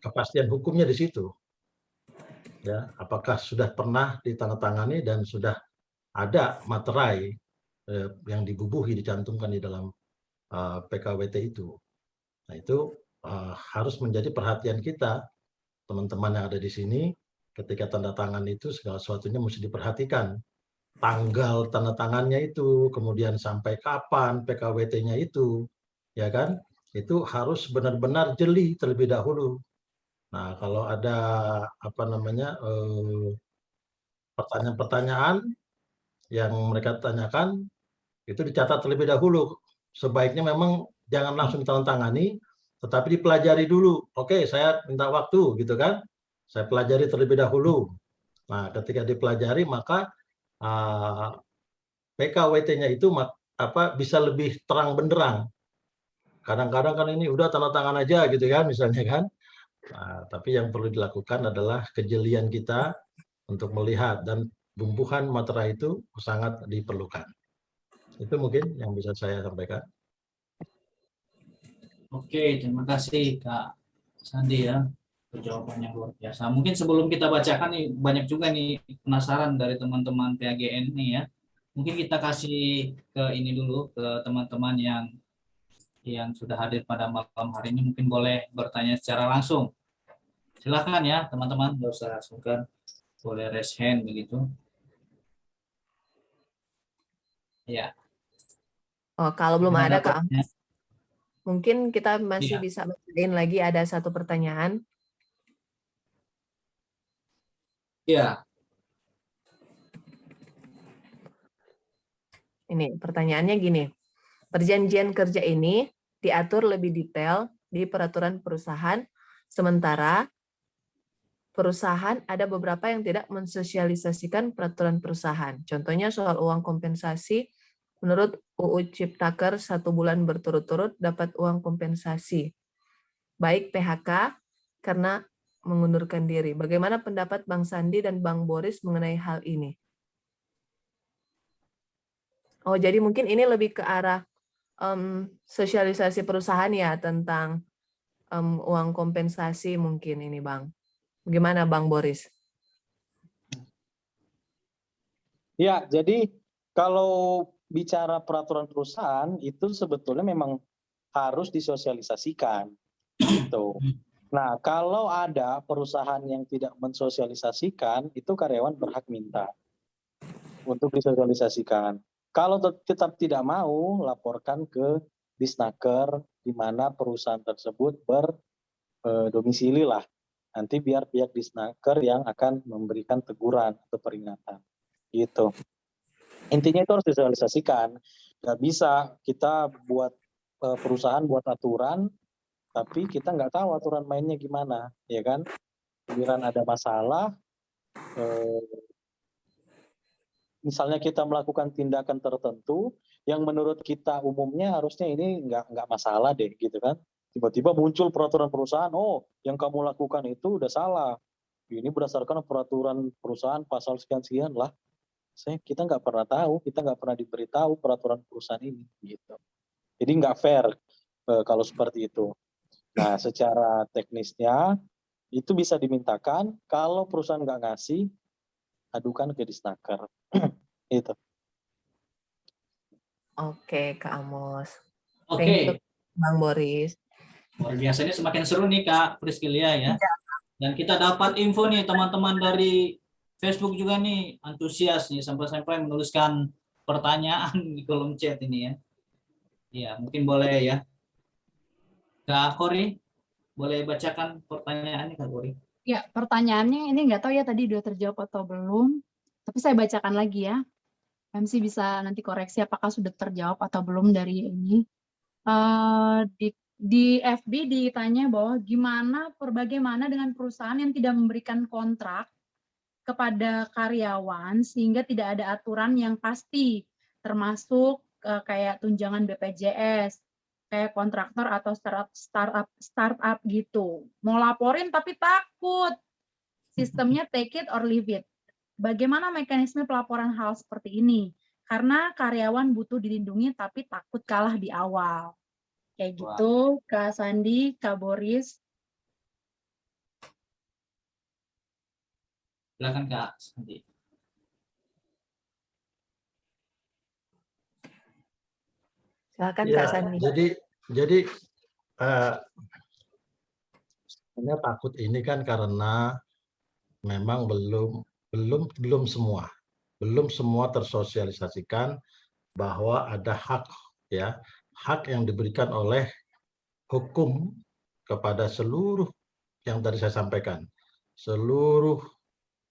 kepastian hukumnya di situ. Ya, apakah sudah pernah ditandatangani dan sudah ada materai yang dibubuhi, dicantumkan di dalam PKWT itu. Nah, itu harus menjadi perhatian kita, teman-teman yang ada di sini. Ketika tanda tangan itu segala sesuatunya mesti diperhatikan. Tanggal tanda tangannya itu, kemudian sampai kapan PKWT-nya itu, ya kan? Itu harus benar-benar jeli terlebih dahulu. Nah, kalau ada pertanyaan-pertanyaan yang mereka tanyakan, itu dicatat terlebih dahulu. Sebaiknya memang jangan langsung ditandatangani, tetapi dipelajari dulu. Oke, saya minta waktu gitu kan. Saya pelajari terlebih dahulu. Nah, ketika dipelajari maka PKWT-nya itu bisa lebih terang benderang. Kadang-kadang kan ini udah tanda tangan aja gitu kan misalnya kan. Nah, tapi yang perlu dilakukan adalah kejelian kita untuk melihat, dan bumbuhan materai itu sangat diperlukan. Itu mungkin yang bisa saya sampaikan. Oke, terima kasih Kak Sandi ya. Jawabannya luar biasa. Mungkin sebelum kita bacakan nih, banyak juga nih penasaran dari teman-teman PAGN nih ya. Mungkin kita kasih ke ini dulu ke teman-teman yang sudah hadir pada malam hari ini, mungkin boleh bertanya secara langsung. Silakan ya teman-teman, nggak usah sungkan, boleh raise hand begitu. Ya. Oh, kalau belum Gimana ada Kak, Pak? mungkin kita masih Iya. bisa bacain lagi, ada satu pertanyaan. Iya. Ini pertanyaannya gini, perjanjian kerja ini diatur lebih detail di peraturan perusahaan, sementara perusahaan ada beberapa yang tidak mensosialisasikan peraturan perusahaan. Contohnya soal uang kompensasi, menurut UU Ciptaker 1 bulan berturut-turut dapat uang kompensasi. Baik PHK karena mengundurkan diri. Bagaimana pendapat Bang Sandi dan Bang Boris mengenai hal ini? Oh, jadi mungkin ini lebih ke arah sosialisasi perusahaan ya tentang uang kompensasi mungkin ini Bang. Bagaimana Bang Boris? Ya, jadi kalau bicara peraturan perusahaan itu sebetulnya memang harus disosialisasikan gitu. Nah, kalau ada perusahaan yang tidak mensosialisasikan, itu karyawan berhak minta untuk disosialisasikan. Kalau tetap tidak mau, laporkan ke Disnaker di mana perusahaan tersebut berdomisili lah. Nanti biar pihak Disnaker yang akan memberikan teguran atau peringatan. Gitu. Intinya itu harus disosialisasikan. Nggak bisa kita buat perusahaan buat aturan, tapi kita nggak tahu aturan mainnya gimana, ya kan? Giliran ada masalah, misalnya kita melakukan tindakan tertentu yang menurut kita umumnya harusnya ini nggak masalah deh, gitu kan? Tiba-tiba muncul peraturan perusahaan, oh yang kamu lakukan itu udah salah. Ini berdasarkan peraturan perusahaan pasal sekian-sekian lah. Kita nggak pernah tahu, kita nggak pernah diberitahu peraturan perusahaan ini, gitu. Jadi nggak fair kalau seperti itu. Nah, secara teknisnya itu bisa dimintakan. Kalau perusahaan nggak ngasih, adukan ke Disnaker. Itu. Oke, Kak Amos. Oke. Thank you, Bang Boris. Luar biasa, ini semakin seru nih Kak Priscilia ya. Dan kita dapat info nih teman-teman dari Facebook juga nih antusias nih sampai-sampai menuliskan pertanyaan di kolom chat ini ya. Ya, mungkin boleh ya. Kak Kori, boleh bacakan pertanyaannya Kak Kori? Ya, pertanyaannya ini nggak tahu ya tadi udah terjawab atau belum, tapi saya bacakan lagi ya. MC bisa nanti koreksi apakah sudah terjawab atau belum dari ini. Di FB ditanya bahwa bagaimana dengan perusahaan yang tidak memberikan kontrak kepada karyawan sehingga tidak ada aturan yang pasti, termasuk kayak tunjangan BPJS, kayak kontraktor atau startup gitu. Mau laporin tapi takut. Sistemnya take it or leave it. Bagaimana mekanisme pelaporan hal seperti ini? Karena karyawan butuh dilindungi tapi takut kalah di awal. Kayak gitu, Kak Sandi, Kak Boris. Silakan Kak Sandi. Silakan Ya, Kak Sandi. jadi Sebenarnya takut ini kan karena memang belum semua tersosialisasikan bahwa ada hak, ya, hak yang diberikan oleh hukum kepada seluruh yang tadi saya sampaikan, seluruh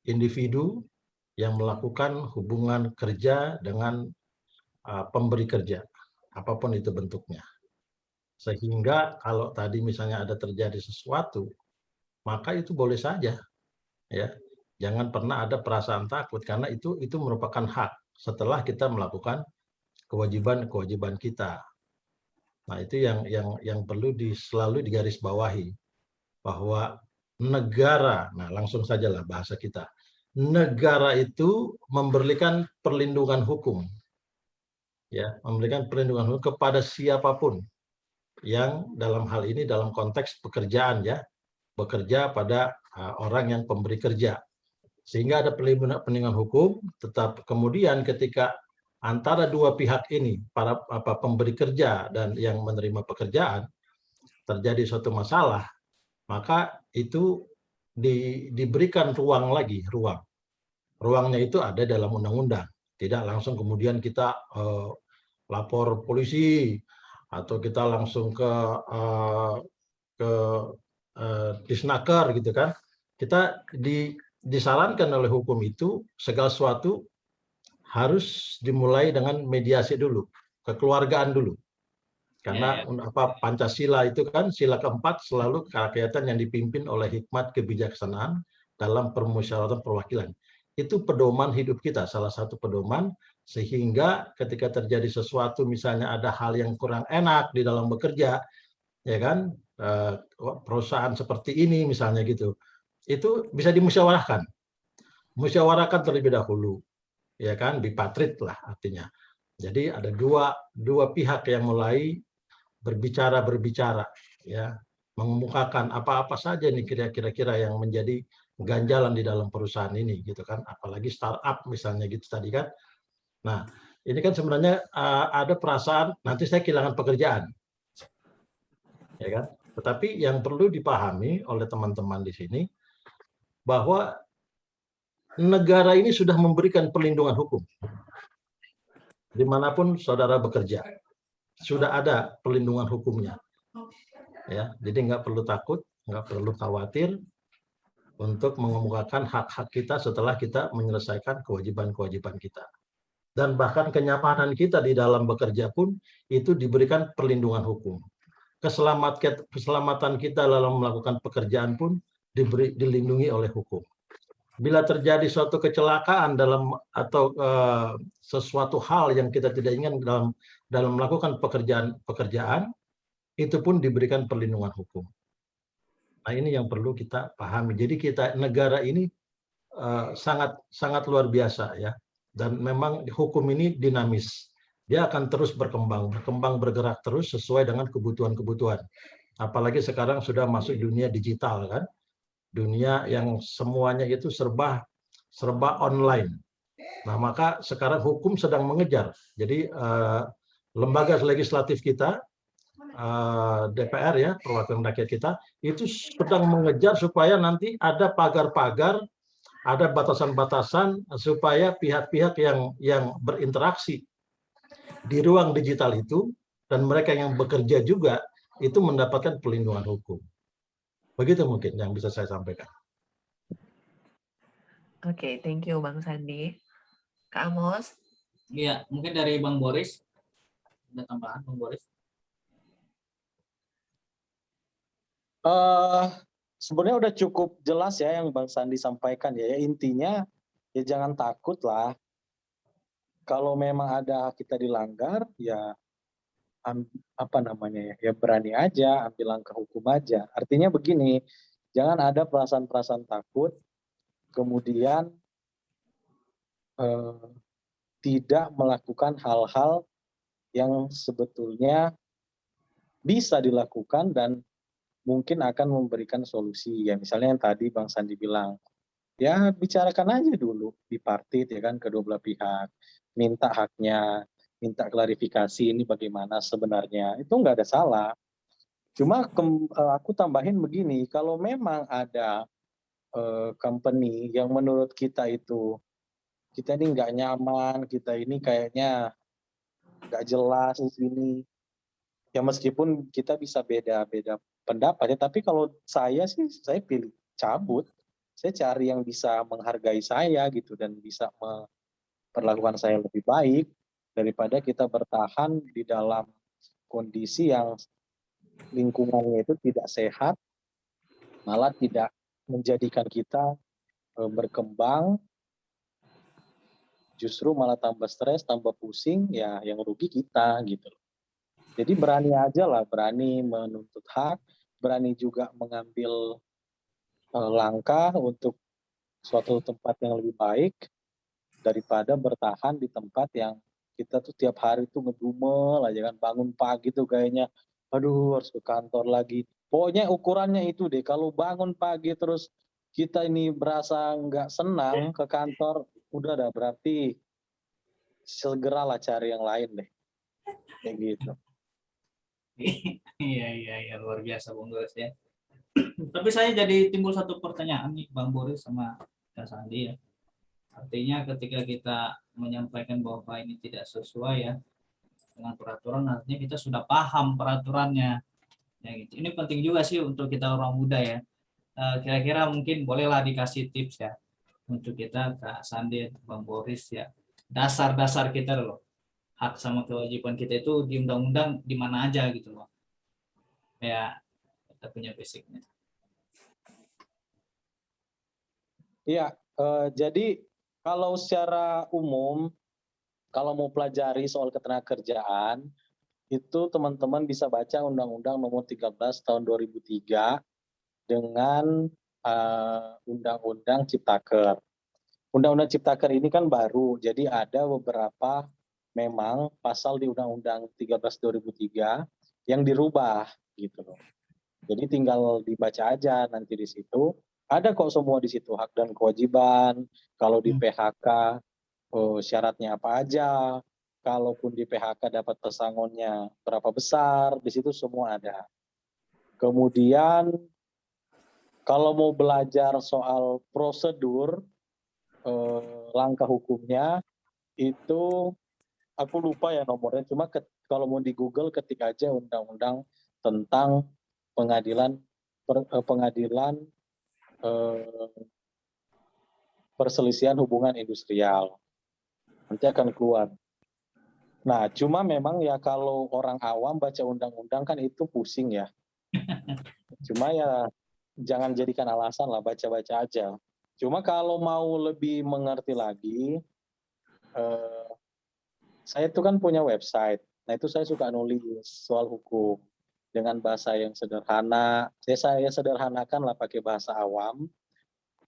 individu yang melakukan hubungan kerja dengan pemberi kerja, apapun itu bentuknya. Sehingga kalau tadi misalnya ada terjadi sesuatu, maka itu boleh saja, ya. Jangan pernah ada perasaan takut karena itu merupakan hak setelah kita melakukan kewajiban kita. Nah, itu yang perlu selalu digarisbawahi bahwa negara, nah langsung sajalah bahasa kita. Negara itu memberikan perlindungan hukum, ya, memberikan perlindungan hukum kepada siapapun yang dalam hal ini dalam konteks pekerjaan, ya, bekerja pada orang yang pemberi kerja. Sehingga ada perlindungan hukum, tetap kemudian ketika antara dua pihak ini, para pemberi kerja dan yang menerima pekerjaan, terjadi suatu masalah, maka itu diberikan ruang lagi, ruangnya itu ada dalam undang-undang, tidak langsung kemudian kita lapor polisi atau kita langsung ke Disnaker gitu kan. Kita disarankan oleh hukum itu segala sesuatu harus dimulai dengan mediasi dulu, kekeluargaan dulu. Karena Pancasila itu kan sila keempat selalu kerakyatan yang dipimpin oleh hikmat kebijaksanaan dalam permusyawaratan perwakilan. Itu pedoman hidup kita, salah satu pedoman, sehingga ketika terjadi sesuatu, misalnya ada hal yang kurang enak di dalam bekerja, ya kan, perusahaan seperti ini misalnya gitu, itu bisa dimusyawarahkan terlebih dahulu, ya kan, bipatrit lah artinya. Jadi ada dua pihak yang mulai berbicara, ya, mengemukakan apa saja nih kira-kira yang menjadi ganjalan di dalam perusahaan ini, gitu kan, apalagi startup misalnya gitu tadi kan. Nah, ini kan sebenarnya ada perasaan nanti saya kehilangan pekerjaan, ya kan. Tetapi yang perlu dipahami oleh teman-teman di sini bahwa negara ini sudah memberikan perlindungan hukum dimanapun saudara bekerja, sudah ada perlindungan hukumnya, ya. Jadi nggak perlu takut, nggak perlu khawatir untuk mengemukakan hak-hak kita setelah kita menyelesaikan kewajiban-kewajiban kita. Dan bahkan kenyamanan kita di dalam bekerja pun itu diberikan perlindungan hukum. Keselamatan kita dalam melakukan pekerjaan pun dilindungi oleh hukum. Bila terjadi suatu kecelakaan atau sesuatu hal yang kita tidak inginkan dalam melakukan pekerjaan, itu pun diberikan perlindungan hukum. Nah, ini yang perlu kita pahami. Jadi negara ini sangat luar biasa, ya. Dan memang hukum ini dinamis. Dia akan terus berkembang bergerak terus sesuai dengan kebutuhan-kebutuhan. Apalagi sekarang sudah masuk dunia digital kan. Dunia yang semuanya itu serba online. Nah, maka sekarang hukum sedang mengejar. Jadi lembaga legislatif kita, DPR, ya, perwakilan rakyat kita, itu sedang mengejar supaya nanti ada pagar-pagar, ada batasan-batasan supaya pihak-pihak yang berinteraksi di ruang digital itu dan mereka yang bekerja juga itu mendapatkan perlindungan hukum. Begitu mungkin yang bisa saya sampaikan. Oke, thank you Bang Sandi. Kak Amos? Iya, mungkin dari Bang Boris. Ada tambahan Bang Boris? Sebenarnya udah cukup jelas ya yang Bang Sandi sampaikan ya. Intinya ya jangan takut lah. Kalau memang ada hak kita dilanggar, ya ya berani aja, ambil langkah hukum aja. Artinya begini, jangan ada perasaan-perasaan takut, kemudian tidak melakukan hal-hal yang sebetulnya bisa dilakukan dan mungkin akan memberikan solusi. Ya misalnya yang tadi Bang Sandi bilang, ya bicarakan aja dulu di partit, ya kan, kedua belah pihak, minta haknya, minta klarifikasi ini bagaimana sebenarnya, itu nggak ada salah. Cuma aku tambahin begini, kalau memang ada company yang menurut kita itu kita ini nggak nyaman, kita ini kayaknya nggak jelas di sini. Ya meskipun kita bisa beda-beda pendapat ya, tapi kalau saya sih saya pilih cabut. Saya cari yang bisa menghargai saya gitu dan bisa memperlakukan saya lebih baik daripada kita bertahan di dalam kondisi yang lingkungannya itu tidak sehat, malah tidak menjadikan kita berkembang, justru malah tambah stres, tambah pusing, ya yang rugi kita gitu. Jadi berani aja lah, berani menuntut hak, berani juga mengambil langkah untuk suatu tempat yang lebih baik daripada bertahan di tempat yang kita tuh tiap hari tuh ngedumel aja kan, bangun pagi tuh kayaknya, aduh harus ke kantor lagi. Pokoknya ukurannya itu deh, kalau bangun pagi terus kita ini berasa nggak senang ke kantor, udah dah berarti segeralah cari yang lain deh, kayak gitu. Iya, luar biasa Bang Boris ya. Tapi saya jadi timbul satu pertanyaan nih Bang Boris sama Kak Sandi ya. Artinya ketika kita menyampaikan bahwa ini tidak sesuai ya dengan peraturan, artinya kita sudah paham peraturannya. Ya gitu. Ini penting juga sih untuk kita orang muda ya. Kira-kira mungkin bolehlah dikasih tips ya untuk kita Kak Sandi, Bang Boris ya. Dasar-dasar kita loh. Hak sama kewajiban kita itu di undang-undang di mana aja gitu loh. Ya kita punya basicnya. Iya, jadi kalau secara umum, kalau mau pelajari soal ketenagakerjaan, itu teman-teman bisa baca Undang-Undang Nomor 13 Tahun 2003 dengan Undang-Undang Ciptaker. Undang-Undang Ciptaker ini kan baru, jadi ada beberapa memang pasal di Undang-Undang 13 2003 yang dirubah gitu loh. Jadi tinggal dibaca aja nanti di situ. Ada kok semua di situ hak dan kewajiban. Kalau di PHK syaratnya apa aja. Kalaupun di PHK dapat pesangonnya berapa besar, di situ semua ada. Kemudian kalau mau belajar soal prosedur langkah hukumnya itu aku lupa ya nomornya, cuma kalau mau di Google ketik aja undang-undang tentang pengadilan perselisihan hubungan industrial. Nanti akan keluar. Nah, cuma memang ya kalau orang awam baca undang-undang kan itu pusing ya. Cuma ya jangan jadikan alasan lah, baca-baca aja. Cuma kalau mau lebih mengerti lagi, saya itu kan punya website. Nah itu saya suka nulis soal hukum dengan bahasa yang sederhana. Saya sederhanakan lah pakai bahasa awam.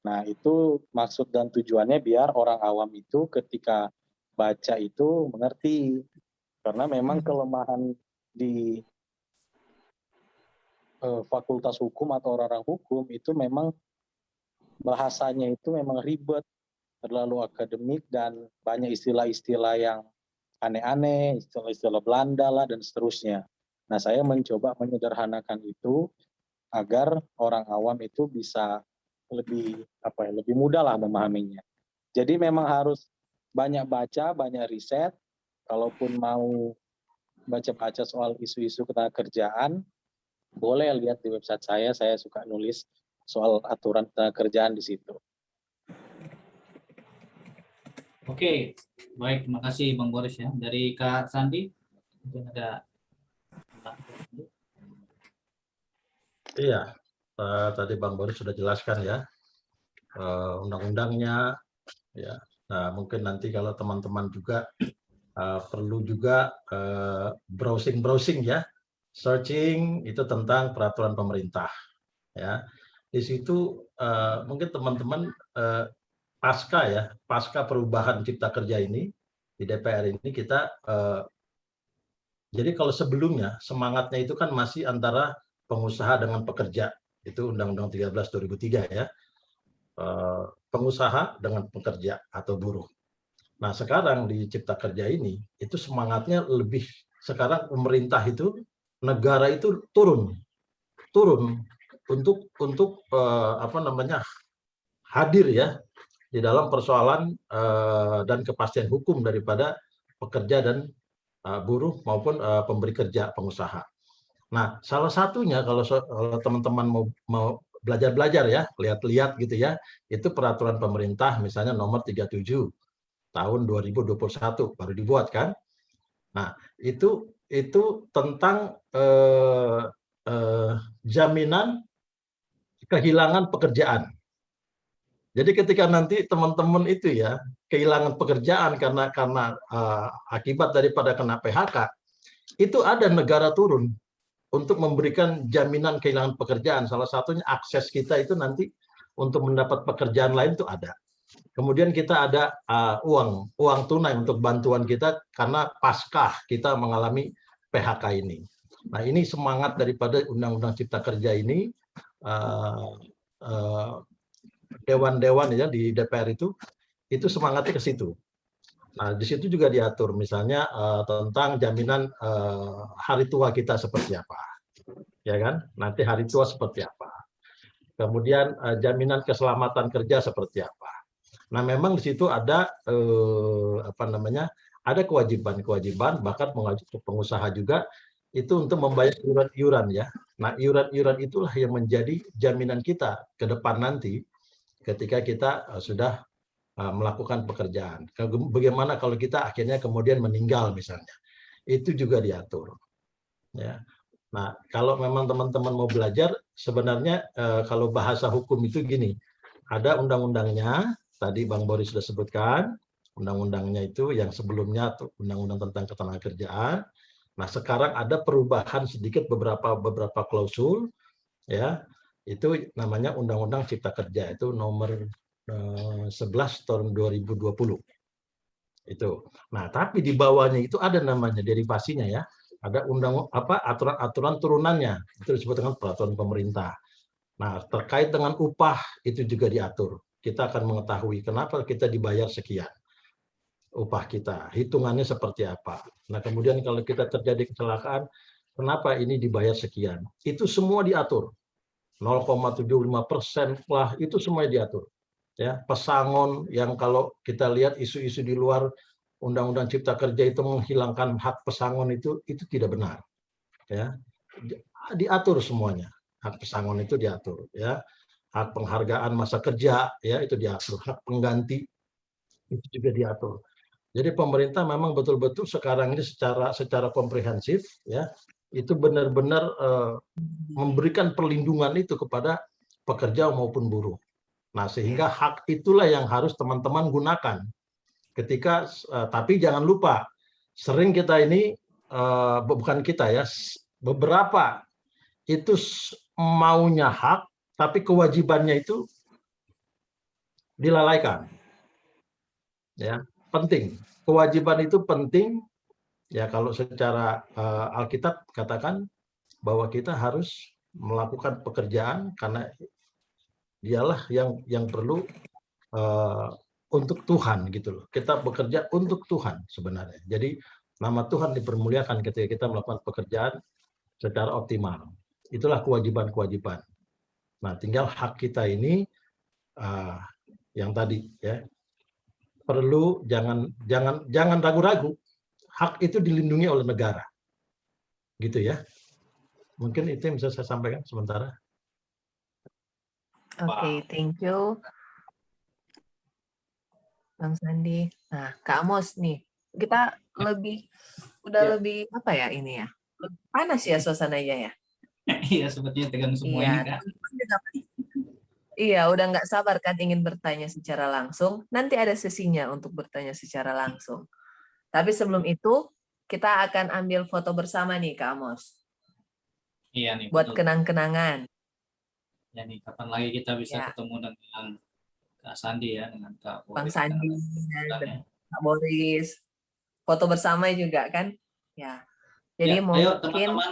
Nah itu maksud dan tujuannya biar orang awam itu ketika baca itu mengerti. Karena memang kelemahan di fakultas hukum atau orang-orang hukum itu memang bahasanya itu memang ribet, terlalu akademik dan banyak istilah-istilah yang aneh-aneh, istilah-istilah Belanda lah dan seterusnya. Nah, saya mencoba menyederhanakan itu agar orang awam itu bisa lebih mudah lah memahaminya. Jadi memang harus banyak baca, banyak riset. Kalaupun mau baca-baca soal isu-isu ketenagakerjaan, boleh lihat di website saya suka nulis soal aturan ketenagakerjaan di situ. Oke, baik, terima kasih Bang Boris ya. Dari Kak Sandi, mungkin ada. Iya, tadi Bang Boris sudah jelaskan ya undang-undangnya. Ya, nah mungkin nanti kalau teman-teman juga perlu juga browsing ya, searching itu tentang peraturan pemerintah. Ya, di situ mungkin teman-teman pasca perubahan Cipta Kerja ini di DPR ini kita jadi kalau sebelumnya semangatnya itu kan masih antara pengusaha dengan pekerja, itu Undang-Undang 13 2003 ya, pengusaha dengan pekerja atau buruh. Nah sekarang di Cipta Kerja ini itu semangatnya lebih, sekarang pemerintah itu, negara itu turun turun untuk apa namanya hadir ya di dalam persoalan dan kepastian hukum daripada pekerja dan buruh maupun pemberi kerja, pengusaha. Nah, salah satunya kalau teman-teman mau belajar ya, lihat-lihat gitu ya, itu peraturan pemerintah misalnya nomor 37 tahun 2021 baru dibuat kan. Nah, itu tentang jaminan kehilangan pekerjaan. Jadi ketika nanti teman-teman itu ya kehilangan pekerjaan karena akibat daripada kena PHK, itu ada negara turun untuk memberikan jaminan kehilangan pekerjaan. Salah satunya akses kita itu nanti untuk mendapat pekerjaan lain itu ada. Kemudian kita ada uang tunai untuk bantuan kita karena paskah kita mengalami PHK ini. Nah, ini semangat daripada Undang-Undang Cipta Kerja ini, dewan-dewan ya di DPR itu semangatnya ke situ. Nah, di situ juga diatur misalnya tentang jaminan hari tua kita seperti apa, ya kan? Nanti hari tua seperti apa. Kemudian jaminan keselamatan kerja seperti apa. Nah, memang di situ ada apa namanya? Ada kewajiban bahkan pengusaha juga itu untuk membayar iuran-iuran ya. Nah, iuran-iuran itulah yang menjadi jaminan kita ke depan nanti ketika kita sudah melakukan pekerjaan. Bagaimana kalau kita akhirnya kemudian meninggal misalnya, itu juga diatur. Ya. Nah, kalau memang teman-teman mau belajar, sebenarnya kalau bahasa hukum itu gini, ada undang-undangnya, tadi Bang Boris sudah sebutkan, undang-undangnya itu yang sebelumnya undang-undang tentang ketenagakerjaan. Nah, sekarang ada perubahan sedikit beberapa klausul, ya, itu namanya Undang-Undang Cipta Kerja, itu nomor 11 tahun 2020 itu. Nah, tapi di bawahnya itu ada namanya derivasinya ya, ada aturan-aturan turunannya, itu disebut dengan peraturan pemerintah. Nah, terkait dengan upah itu juga diatur. Kita akan mengetahui kenapa kita dibayar sekian upah kita, hitungannya seperti apa. Nah, kemudian kalau kita terjadi kecelakaan, kenapa ini dibayar sekian? Itu semua diatur. 0,75% lah, itu semuanya diatur. Ya, pesangon yang kalau kita lihat isu-isu di luar Undang-Undang Cipta Kerja itu menghilangkan hak pesangon itu tidak benar. Ya, diatur semuanya. Hak pesangon itu diatur. Ya, hak penghargaan masa kerja ya itu diatur. Hak pengganti itu juga diatur. Jadi pemerintah memang betul-betul sekarang ini secara komprehensif ya itu benar-benar memberikan perlindungan itu kepada pekerja maupun buruh. Nah, sehingga hak itulah yang harus teman-teman gunakan. Ketika tapi jangan lupa sering kita ini bukan kita ya, beberapa itu maunya hak tapi kewajibannya itu dilalaikan. Ya, penting. Kewajiban itu penting. Ya, kalau secara Alkitab katakan bahwa kita harus melakukan pekerjaan karena dialah yang perlu untuk Tuhan gitu loh. Kita bekerja untuk Tuhan sebenarnya. Jadi nama Tuhan dipermuliakan ketika kita melakukan pekerjaan secara optimal. Itulah kewajiban-kewajiban. Nah, tinggal hak kita ini yang tadi ya perlu jangan ragu-ragu. Hak itu dilindungi oleh negara. Gitu ya. Mungkin itu yang bisa saya sampaikan sementara. Oke, thank you, Bang Sandi. Nah, Kak Amos nih, kita lebih apa ya ini ya? Lebih panas ya suasananya ya. Iya, sepertinya tegang semua ini, Kak. Iya, udah nggak sabar kan ingin bertanya secara langsung. Nanti ada sesinya untuk bertanya secara langsung. Tapi sebelum itu, kita akan ambil foto bersama nih, Kak Amos. Iya nih, Buat betul. kenang-kenangan. Ya nih, kapan lagi kita bisa Ya. ketemu dengan Kak Sandi ya, dengan Kak Boris. Bang Sandi dan Kak Boris. Foto bersama juga kan? Ya. Jadi Ya, mungkin ayo teman-teman.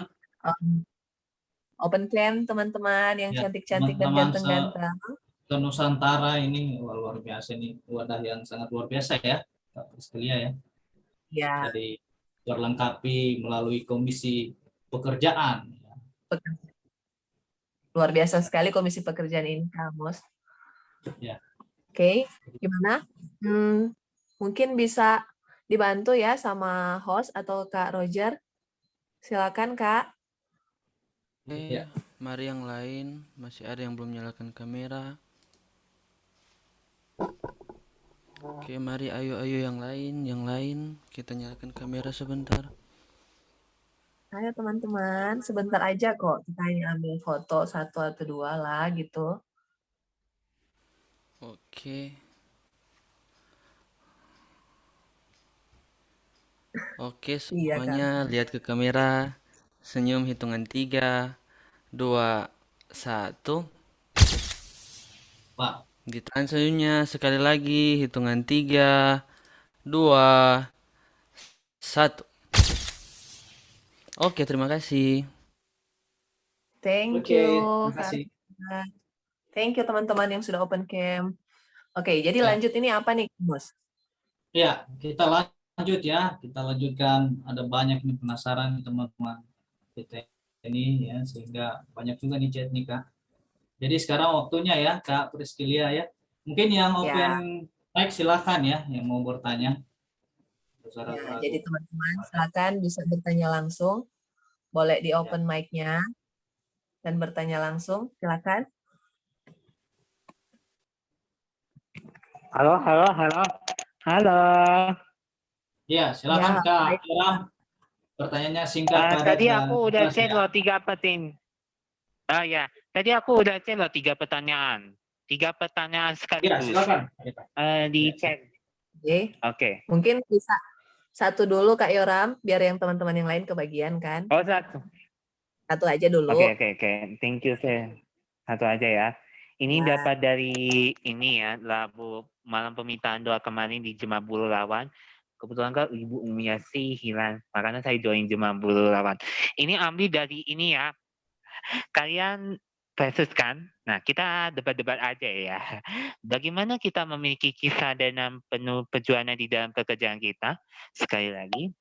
Open cam teman-teman yang Ya, cantik-cantik dan teman-teman ganteng-ganteng. ke Nusantara ini luar biasa nih, wadah yang sangat luar biasa ya, Kak Priscilia ya. Ya. Jadi terlengkapi melalui komisi pekerjaan. Luar biasa sekali Komisi Pekerjaan ini, Kak Amos. Ya. Oke, gimana? Mungkin bisa dibantu ya sama host atau Kak Roger. Silakan, Kak. Ya. Mari yang lain, masih ada yang belum nyalakan kamera. Oke, mari ayo yang lain, kita nyalakan kamera sebentar. Ayo teman-teman, sebentar aja kok. Kita hanya ambil foto 1 atau 2 lah gitu. Oke. Oke, Iya, Kak. semuanya lihat ke kamera. Senyum hitungan 3, 2, 1. Pak. Ditahan senyumnya sekali lagi, hitungan 3, 2, 1. Oke, terima kasih. Thank Oke, you. terima Kak. kasih. Thank you teman-teman yang sudah open cam. Oke, jadi Ya. lanjut ini apa nih, Bos? Ya, kita lanjut ya. Kita lanjutkan. Ada banyak nih penasaran teman-teman kita ini ya, sehingga banyak juga nih chat nih Kak. Jadi sekarang waktunya ya Kak Priscilia ya. Mungkin yang open mic silakan ya yang mau bertanya. Ya, jadi teman-teman silakan bisa bertanya langsung. Boleh di open mic-nya dan bertanya langsung. Silakan. Halo. Ya, silakan Ya, Kak Ilham. Pertanyaannya singkat padat Tadi dan aku udah jelas cek ya. loh 3 Tadi aku udah cek loh 3 pertanyaan. 3 pertanyaan Ya, sekaligus. silakan. Di chat. Oke. Mungkin bisa satu dulu Kak Yoram, biar yang teman-teman yang lain kebagian kan. Oh, satu. Satu aja dulu. Oke. Thank you, Sir. Satu aja ya. Ini Ya. dapat dari ini ya, Labu malam permintaan doa kemarin di Jemaat Bulu Lawan. Kebetulan kan Ibu Umiasi hilang, makanya saya join Jemaat Bulu Lawan. Ini ambil dari ini ya. Kalian versus kan? Nah, kita debat-debat aja ya. Bagaimana kita memiliki kisah dan penuh perjuangan di dalam pekerjaan kita? Sekali lagi,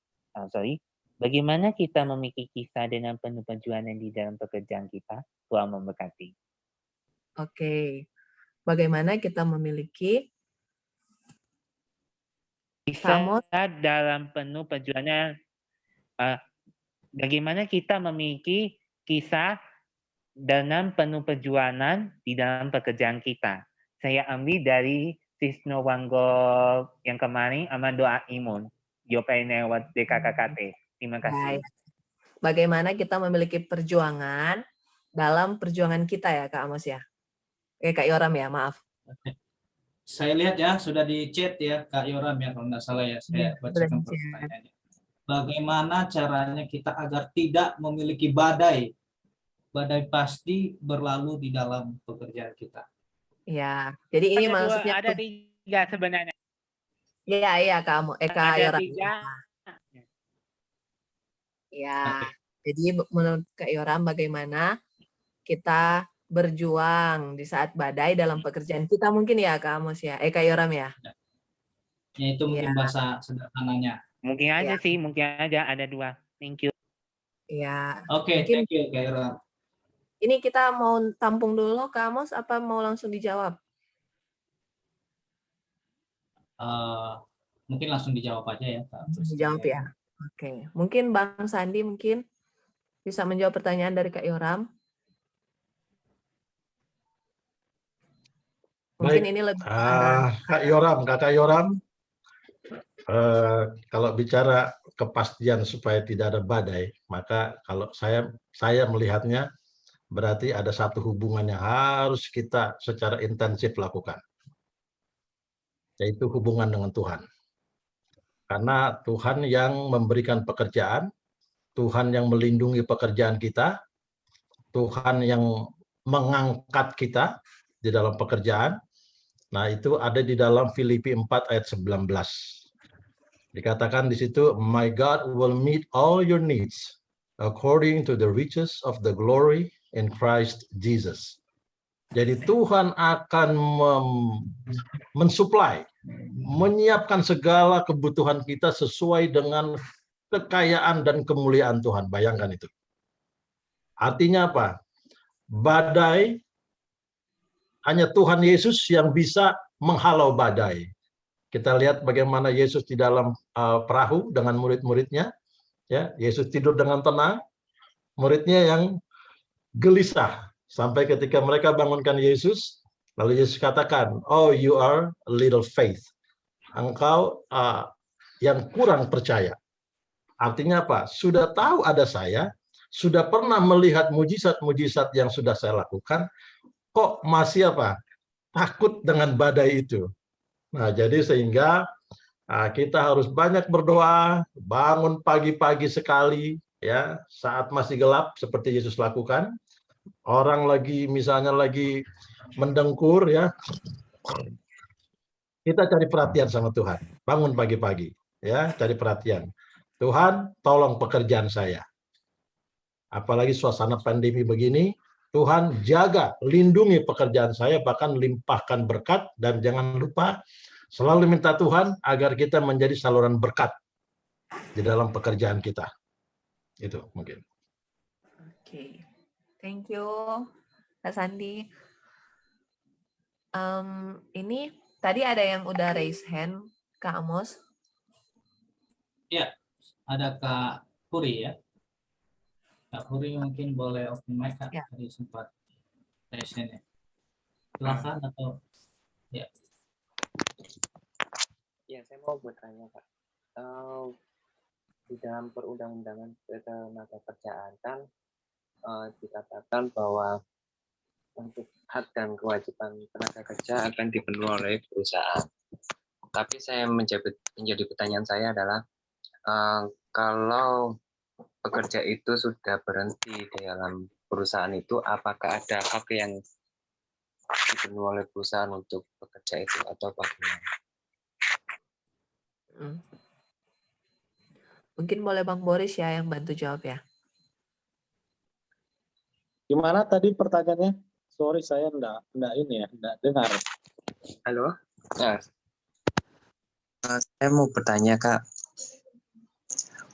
bagaimana kita memiliki kisah dan penuh perjuangan di dalam pekerjaan kita? Tuhan memberkati. Oke. Bagaimana kita memiliki Kisah dalam penuh perjuangan. Bagaimana kita memiliki kisah dalam penuh perjuangan di dalam pekerjaan kita. Saya ambil dari Sisno Wanggol yang kemarin sama doa imun. Jawabannya lewat DKKKT. Terima kasih. bagaimana kita memiliki perjuangan dalam perjuangan kita ya Kak Amos ya. Kak Yoram ya, maaf. Saya lihat ya sudah di chat ya Kak Yoram ya kalau nggak salah ya saya bacakan pertanyaannya. Bagaimana caranya kita agar tidak memiliki badai? Badai pasti berlalu di dalam pekerjaan kita. Ya, jadi ini maksudnya ada 3 sebenarnya. Iya kamu Kak Yoram. Ya, jadi menurut Kak Yoram bagaimana kita berjuang di saat badai dalam pekerjaan kita mungkin ya Kak Amos ya, Kak Yoram ya. Ya itu mungkin bahasa sederhananya. Mungkin aja sih, mungkin aja ada 2. Thank you. Ya. Oke, thank you Kak Yoram. Ini kita mau tampung dulu Kak Amos apa mau langsung dijawab? Mungkin langsung dijawab aja ya Kak. Dijawab ya. Oke, mungkin Bang Sandi mungkin bisa menjawab pertanyaan dari Kak Yoram. Mungkin Baik. ini lebih Kakak Yoram, kalau bicara kepastian supaya tidak ada badai, maka kalau saya melihatnya berarti ada satu hubungan yang harus kita secara intensif lakukan, yaitu hubungan dengan Tuhan. Karena Tuhan yang memberikan pekerjaan, Tuhan yang melindungi pekerjaan kita, Tuhan yang mengangkat kita di dalam pekerjaan. Nah, itu ada di dalam Filipi 4 ayat 19. Dikatakan di situ, "My God will meet all your needs according to the riches of the glory in Christ Jesus." Jadi Tuhan akan mensuplai, menyiapkan segala kebutuhan kita sesuai dengan kekayaan dan kemuliaan Tuhan. Bayangkan itu. Artinya apa? badai, hanya Tuhan Yesus yang bisa menghalau badai. Kita lihat bagaimana Yesus di dalam perahu dengan murid-muridnya. Ya, Yesus tidur dengan tenang, muridnya yang gelisah. Sampai ketika mereka bangunkan Yesus, lalu Yesus katakan, "Oh, you are little faith." Engkau yang kurang percaya. Artinya apa? Sudah tahu ada saya, sudah pernah melihat mujizat-mujizat yang sudah saya lakukan, kok masih apa? Takut dengan badai itu. Nah, jadi sehingga kita harus banyak berdoa, bangun pagi-pagi sekali, ya, saat masih gelap seperti Yesus lakukan. Orang lagi misalnya lagi mendengkur, ya, kita cari perhatian sama Tuhan. Bangun pagi-pagi, ya, cari perhatian. Tuhan, tolong pekerjaan saya. Apalagi suasana pandemi begini, Tuhan jaga, lindungi pekerjaan saya, bahkan limpahkan berkat, dan jangan lupa selalu minta Tuhan agar kita menjadi saluran berkat di dalam pekerjaan kita. Itu mungkin. Oke, thank you, Kak Sandi. Ini tadi ada yang udah raise hand, Kak Amos. Ya, ada Kak Puri ya. Kak Puri mungkin boleh open mic, Kak. Ya. Tadi sempat raise hand ya. Silakan atau ya. Ya, saya mau bertanya, Pak. Di dalam perundang-undangan ketenaga kerjaan kan dikatakan bahwa untuk hak dan kewajiban tenaga kerja akan dipenuhi oleh perusahaan. Tapi saya menjadi pertanyaan saya adalah kalau pekerja itu sudah berhenti di dalam perusahaan itu, apakah ada hak yang dipenuhi oleh perusahaan untuk pekerja itu atau bagaimana? Mungkin boleh Bang Boris ya yang bantu jawab ya. Gimana tadi pertanyaannya? Sorry, saya enggak dengar. Halo? Nah, saya mau bertanya, Kak.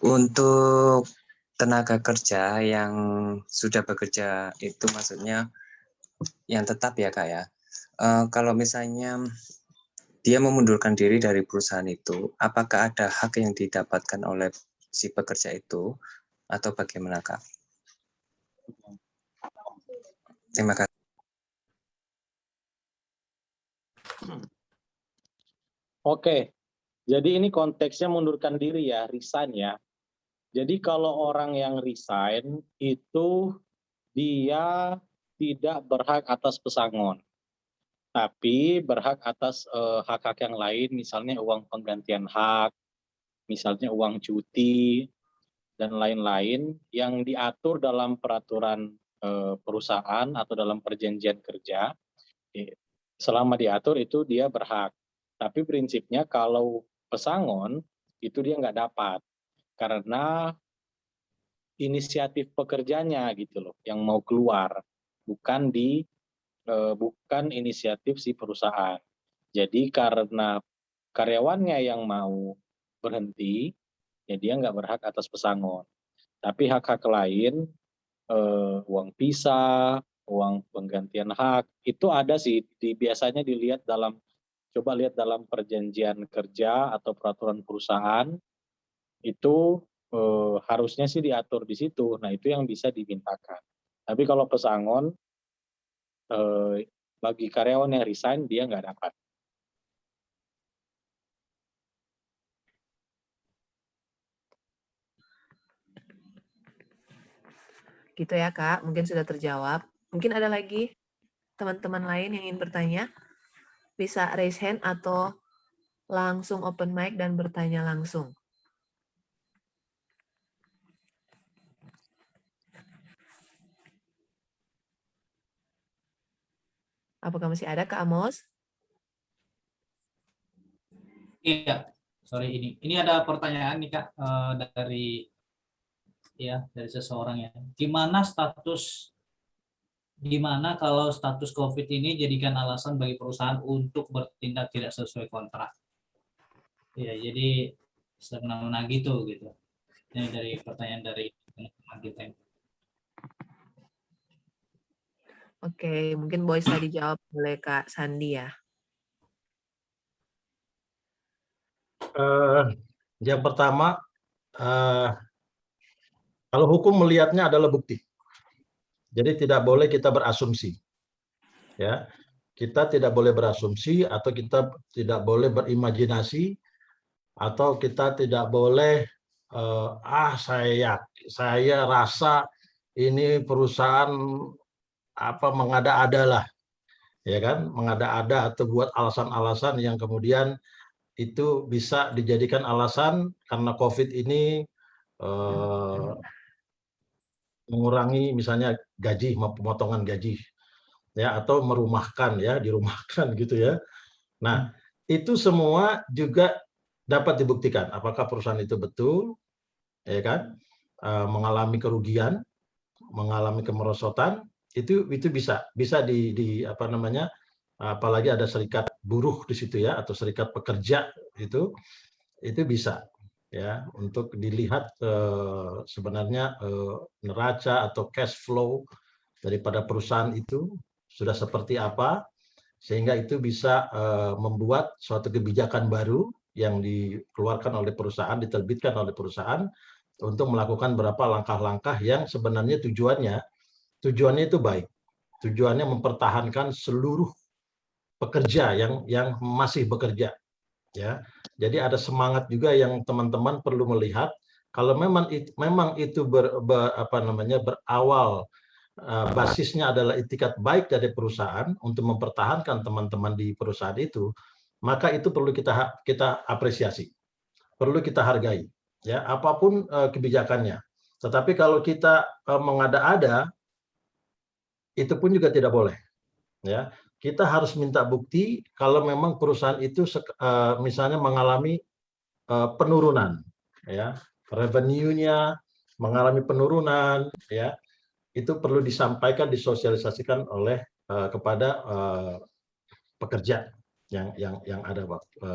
Untuk tenaga kerja yang sudah bekerja itu maksudnya yang tetap ya, Kak ya. Kalau misalnya dia memundurkan diri dari perusahaan itu, apakah ada hak yang didapatkan oleh si pekerja itu atau bagaimana, Kak? Terima kasih. Oke, jadi ini konteksnya mundurkan diri ya, resign ya. Jadi kalau orang yang resign itu dia tidak berhak atas pesangon, tapi berhak atas hak-hak yang lain, misalnya uang penggantian hak, misalnya uang cuti, dan lain-lain yang diatur dalam peraturan perusahaan atau dalam perjanjian kerja. Selama diatur itu dia berhak. Tapi prinsipnya kalau pesangon itu dia nggak dapat karena inisiatif pekerjanya gitu loh yang mau keluar, bukan inisiatif si perusahaan. Jadi karena karyawannya yang mau berhenti, ya dia nggak berhak atas pesangon. Tapi hak-hak lain, uang pisah, uang penggantian hak, itu ada sih, biasanya coba lihat dalam perjanjian kerja atau peraturan perusahaan, itu harusnya sih diatur di situ. Nah, itu yang bisa dimintakan. Tapi kalau pesangon, bagi karyawan yang resign, dia nggak dapat. Gitu ya Kak, mungkin sudah terjawab. Mungkin ada lagi teman-teman lain yang ingin bertanya. Bisa raise hand atau langsung open mic dan bertanya langsung. Apakah masih ada Kak Amos? Iya, sorry ini ada pertanyaan nih Kak dari seseorang ya. Gimana kalau status COVID ini jadikan alasan bagi perusahaan untuk bertindak tidak sesuai kontrak? Ya, jadi semena-mena gitu. Ini dari pertanyaan dari teman-teman kita. Oke, mungkin bisa dijawab oleh Kak Sandi ya. Yang pertama, kalau hukum melihatnya adalah bukti. Jadi tidak boleh kita berasumsi. Ya, kita tidak boleh berasumsi atau kita tidak boleh berimajinasi atau kita tidak boleh saya rasa ini perusahaan mengada-ada lah, ya kan, mengada-ada atau buat alasan-alasan yang kemudian itu bisa dijadikan alasan karena COVID ini mengurangi misalnya gaji, pemotongan gaji, ya, atau merumahkan, ya, dirumahkan gitu ya. Nah, itu semua juga dapat dibuktikan apakah perusahaan itu betul, ya kan, mengalami kerugian, mengalami kemerosotan, itu bisa apalagi ada serikat buruh di situ ya, atau serikat pekerja, itu bisa ya untuk dilihat sebenarnya neraca atau cash flow daripada perusahaan itu sudah seperti apa, sehingga itu bisa membuat suatu kebijakan baru yang dikeluarkan oleh perusahaan, diterbitkan oleh perusahaan untuk melakukan beberapa langkah-langkah yang sebenarnya tujuannya itu baik. Tujuannya mempertahankan seluruh pekerja yang masih bekerja, ya. Jadi ada semangat juga yang teman-teman perlu melihat kalau memang itu berawal basisnya adalah itikat baik dari perusahaan untuk mempertahankan teman-teman di perusahaan itu, maka itu perlu kita apresiasi, perlu kita hargai, ya, apapun kebijakannya. Tetapi kalau kita mengada-ada, itu pun juga tidak boleh, ya. Kita harus minta bukti kalau memang perusahaan itu misalnya mengalami penurunan, ya, revenue-nya mengalami penurunan, ya, itu perlu disampaikan, disosialisasikan kepada pekerja yang ada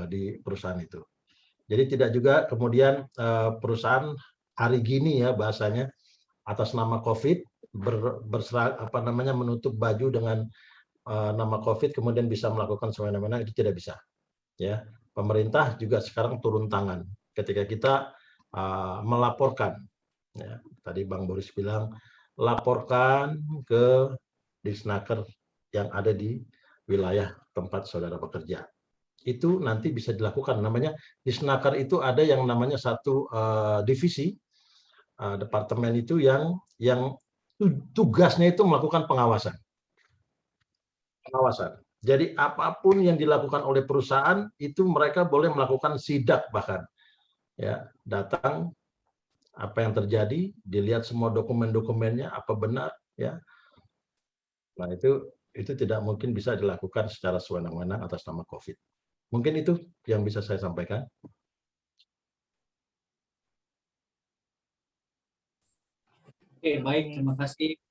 di perusahaan itu. Jadi tidak juga kemudian perusahaan hari gini ya bahasanya atas nama COVID menutup baju dengan nama COVID kemudian bisa melakukan semena-mena, itu tidak bisa. Ya, pemerintah juga sekarang turun tangan ketika kita melaporkan. Ya, tadi Bang Boris bilang laporkan ke Disnaker yang ada di wilayah tempat saudara bekerja. Itu nanti bisa dilakukan. Namanya Disnaker itu ada yang namanya satu divisi departemen itu yang tugasnya itu melakukan pengawasan. Jadi apapun yang dilakukan oleh perusahaan itu mereka boleh melakukan sidak bahkan, ya, datang apa yang terjadi, dilihat semua dokumen-dokumennya apa benar, ya. Nah itu tidak mungkin bisa dilakukan secara sewenang-wenang atas nama COVID. Mungkin itu yang bisa saya sampaikan. Oke, baik, terima kasih.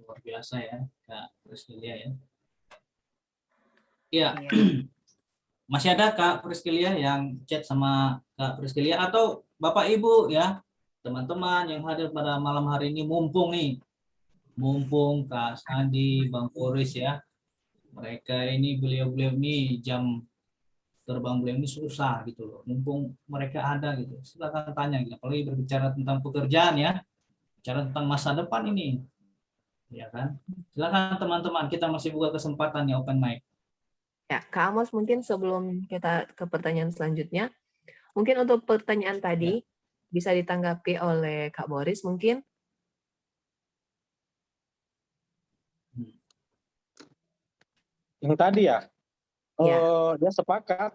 Luar biasa ya, Kak Priscilia ya. Iya. Masih ada Kak Priscilia yang chat sama Kak Priscilia atau Bapak Ibu ya, teman-teman yang hadir pada malam hari ini, mumpung Kak Sandi, Bang Boris ya. Mereka ini beliau-beliau ini jam terbang beliau ini susah gitu loh. Mumpung mereka ada gitu. Silakan tanya gitu. Apalagi berbicara tentang pekerjaan ya. Bicara tentang masa depan ini. Ya kan? Silakan teman-teman, kita masih buka kesempatan ya, open mic. Ya, Kak Amos, mungkin sebelum kita ke pertanyaan selanjutnya, mungkin untuk pertanyaan tadi bisa ditanggapi oleh Kak Boris mungkin. Yang tadi ya, Ya. dia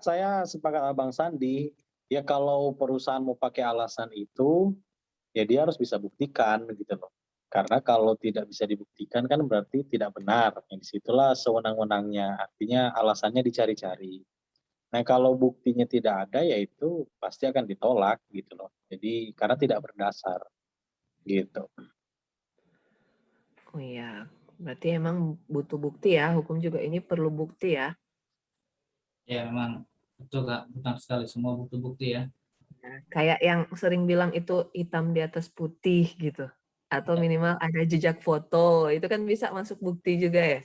saya sepakat sama Bang Sandi, ya kalau perusahaan mau pakai alasan itu, ya dia harus bisa buktikan gitu loh. Karena kalau tidak bisa dibuktikan kan berarti tidak benar. Yang disitulah sewenang-wenangnya, artinya alasannya dicari-cari. Nah kalau buktinya tidak ada, ya itu pasti akan ditolak gitu loh. Jadi karena tidak berdasar gitu. Oh iya, berarti emang butuh bukti ya. Hukum juga ini perlu bukti ya. Ya memang betul Kak, benar sekali, semua butuh bukti ya. Nah, kayak yang sering bilang itu hitam di atas putih gitu. atau minimal ada jejak foto. Itu kan bisa masuk bukti juga ya.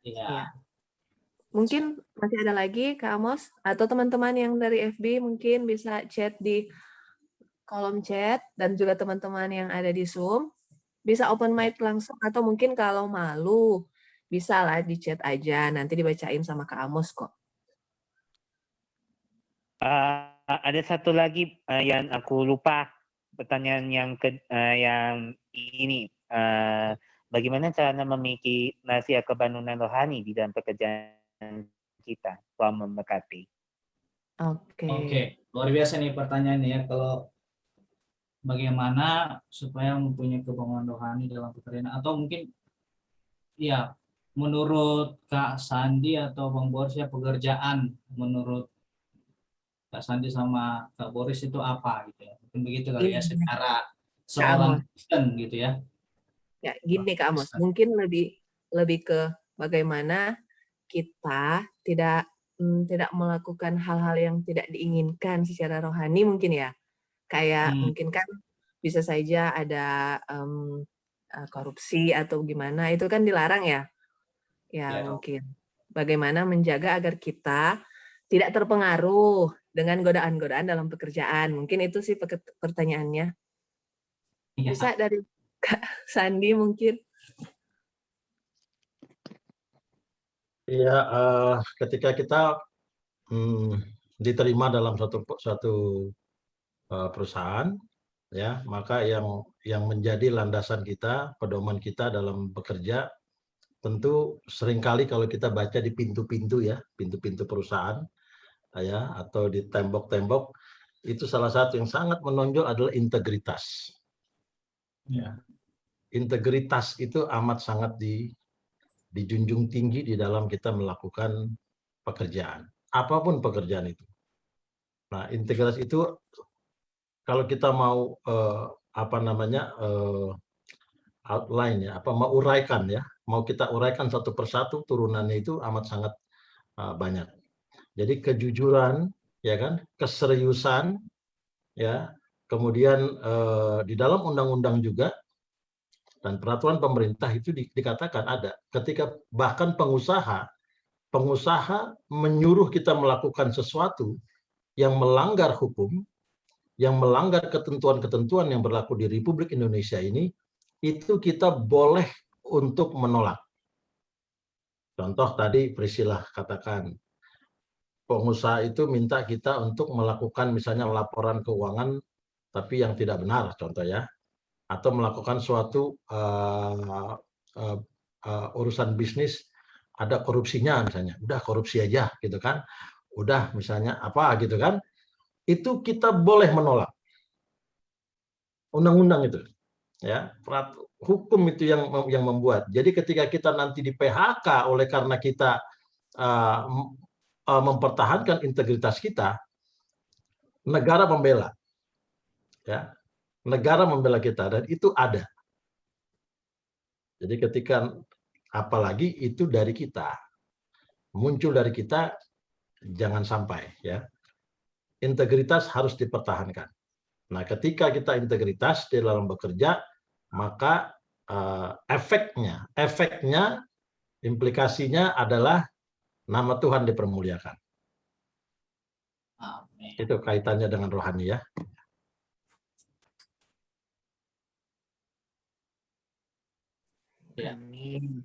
Iya. Iya. Mungkin masih ada lagi Kak Amos atau teman-teman yang dari FB mungkin bisa chat di kolom chat dan juga teman-teman yang ada di Zoom bisa open mic langsung atau mungkin kalau malu bisa lah di chat aja nanti dibacain sama Kak Amos kok. Ada satu lagi yang aku lupa, pertanyaan yang ini, bagaimana cara memiliki nasihat kebangunan rohani di dalam pekerjaan kita selama memberkati? Oke. Luar biasa nih pertanyaannya ya. Kalau bagaimana supaya mempunyai kebangunan rohani dalam pekerjaan, atau mungkin ya menurut Kak Sandi atau Bang Boris ya, pekerjaan menurut Kak Sandi sama Kak Boris itu apa gitu ya. Mungkin begitu kali ya Gini, secara Kak seorang Amos. Kristen gitu ya. Ya, gini Kak Amos, mungkin lebih ke bagaimana kita tidak melakukan hal-hal yang tidak diinginkan secara rohani mungkin ya. Kayak mungkin kan bisa saja ada korupsi atau gimana, itu kan dilarang ya. Ya, Ya. mungkin bagaimana menjaga agar kita tidak terpengaruh dengan godaan-godaan dalam pekerjaan. Mungkin itu sih pertanyaannya. Bisa dari Kak Sandi mungkin. Iya, ketika kita diterima dalam suatu perusahaan, ya, maka yang menjadi landasan kita, pedoman kita dalam bekerja, tentu seringkali kalau kita baca di pintu-pintu ya, pintu-pintu perusahaan, ya, atau di tembok-tembok, itu salah satu yang sangat menonjol adalah integritas. Ya. Integritas itu amat sangat dijunjung tinggi di dalam kita melakukan pekerjaan, apapun pekerjaan itu. Nah, integritas itu kalau kita mau outline ya, mau uraikan ya, mau kita uraikan satu persatu turunannya itu amat sangat banyak. Jadi kejujuran, ya kan, keseriusan, ya, kemudian di dalam undang-undang juga dan peraturan pemerintah itu dikatakan ada ketika bahkan pengusaha menyuruh kita melakukan sesuatu yang melanggar hukum, yang melanggar ketentuan-ketentuan yang berlaku di Republik Indonesia ini, itu kita boleh untuk menolak. Contoh tadi Priscilla katakan, pengusaha itu minta kita untuk melakukan misalnya laporan keuangan tapi yang tidak benar, contoh ya, atau melakukan suatu urusan bisnis ada korupsinya misalnya, udah korupsi aja gitu kan, udah misalnya apa gitu kan, itu kita boleh menolak. Undang-undang itu, ya, hukum itu yang membuat. Jadi ketika kita nanti di PHK oleh karena kita mempertahankan integritas kita, negara membela, ya, negara membela kita dan itu ada. Jadi ketika apalagi itu dari kita, muncul dari kita, jangan sampai ya. Integritas harus dipertahankan. Nah, ketika kita integritas di dalam bekerja, maka efeknya, implikasinya adalah nama Tuhan dipermuliakan. Amin. Itu kaitannya dengan rohani ya. Amin.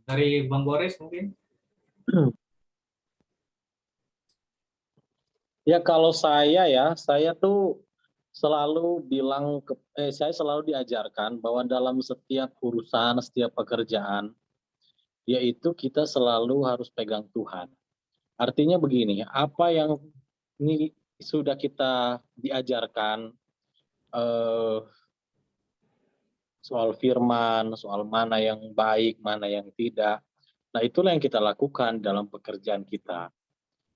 Dari Bang Boris mungkin? Ya kalau saya tuh selalu bilang, saya selalu diajarkan bahwa dalam setiap urusan, setiap pekerjaan, yaitu kita selalu harus pegang Tuhan. Artinya begini, apa yang ini sudah kita diajarkan, soal firman, soal mana yang baik, mana yang tidak, nah itulah yang kita lakukan dalam pekerjaan kita.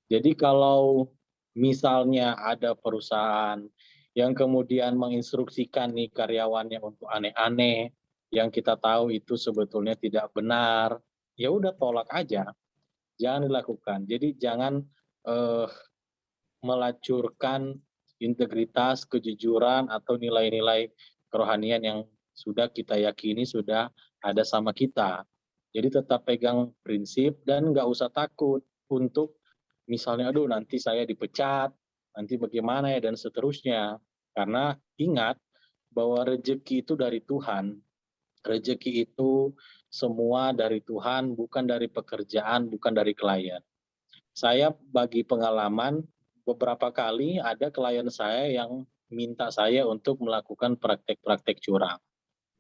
Jadi kalau misalnya ada perusahaan yang kemudian menginstruksikan nih karyawannya untuk aneh-aneh, yang kita tahu itu sebetulnya tidak benar, ya udah tolak aja, jangan dilakukan. Jadi jangan melacurkan integritas, kejujuran, atau nilai-nilai kerohanian yang sudah kita yakini sudah ada sama kita. Jadi tetap pegang prinsip dan nggak usah takut untuk misalnya, aduh nanti saya dipecat, nanti bagaimana ya, dan seterusnya. Karena ingat bahwa rezeki itu dari Tuhan. Rezeki itu semua dari Tuhan, bukan dari pekerjaan, bukan dari klien. Saya bagi pengalaman, beberapa kali ada klien saya yang minta saya untuk melakukan praktek-praktek curang.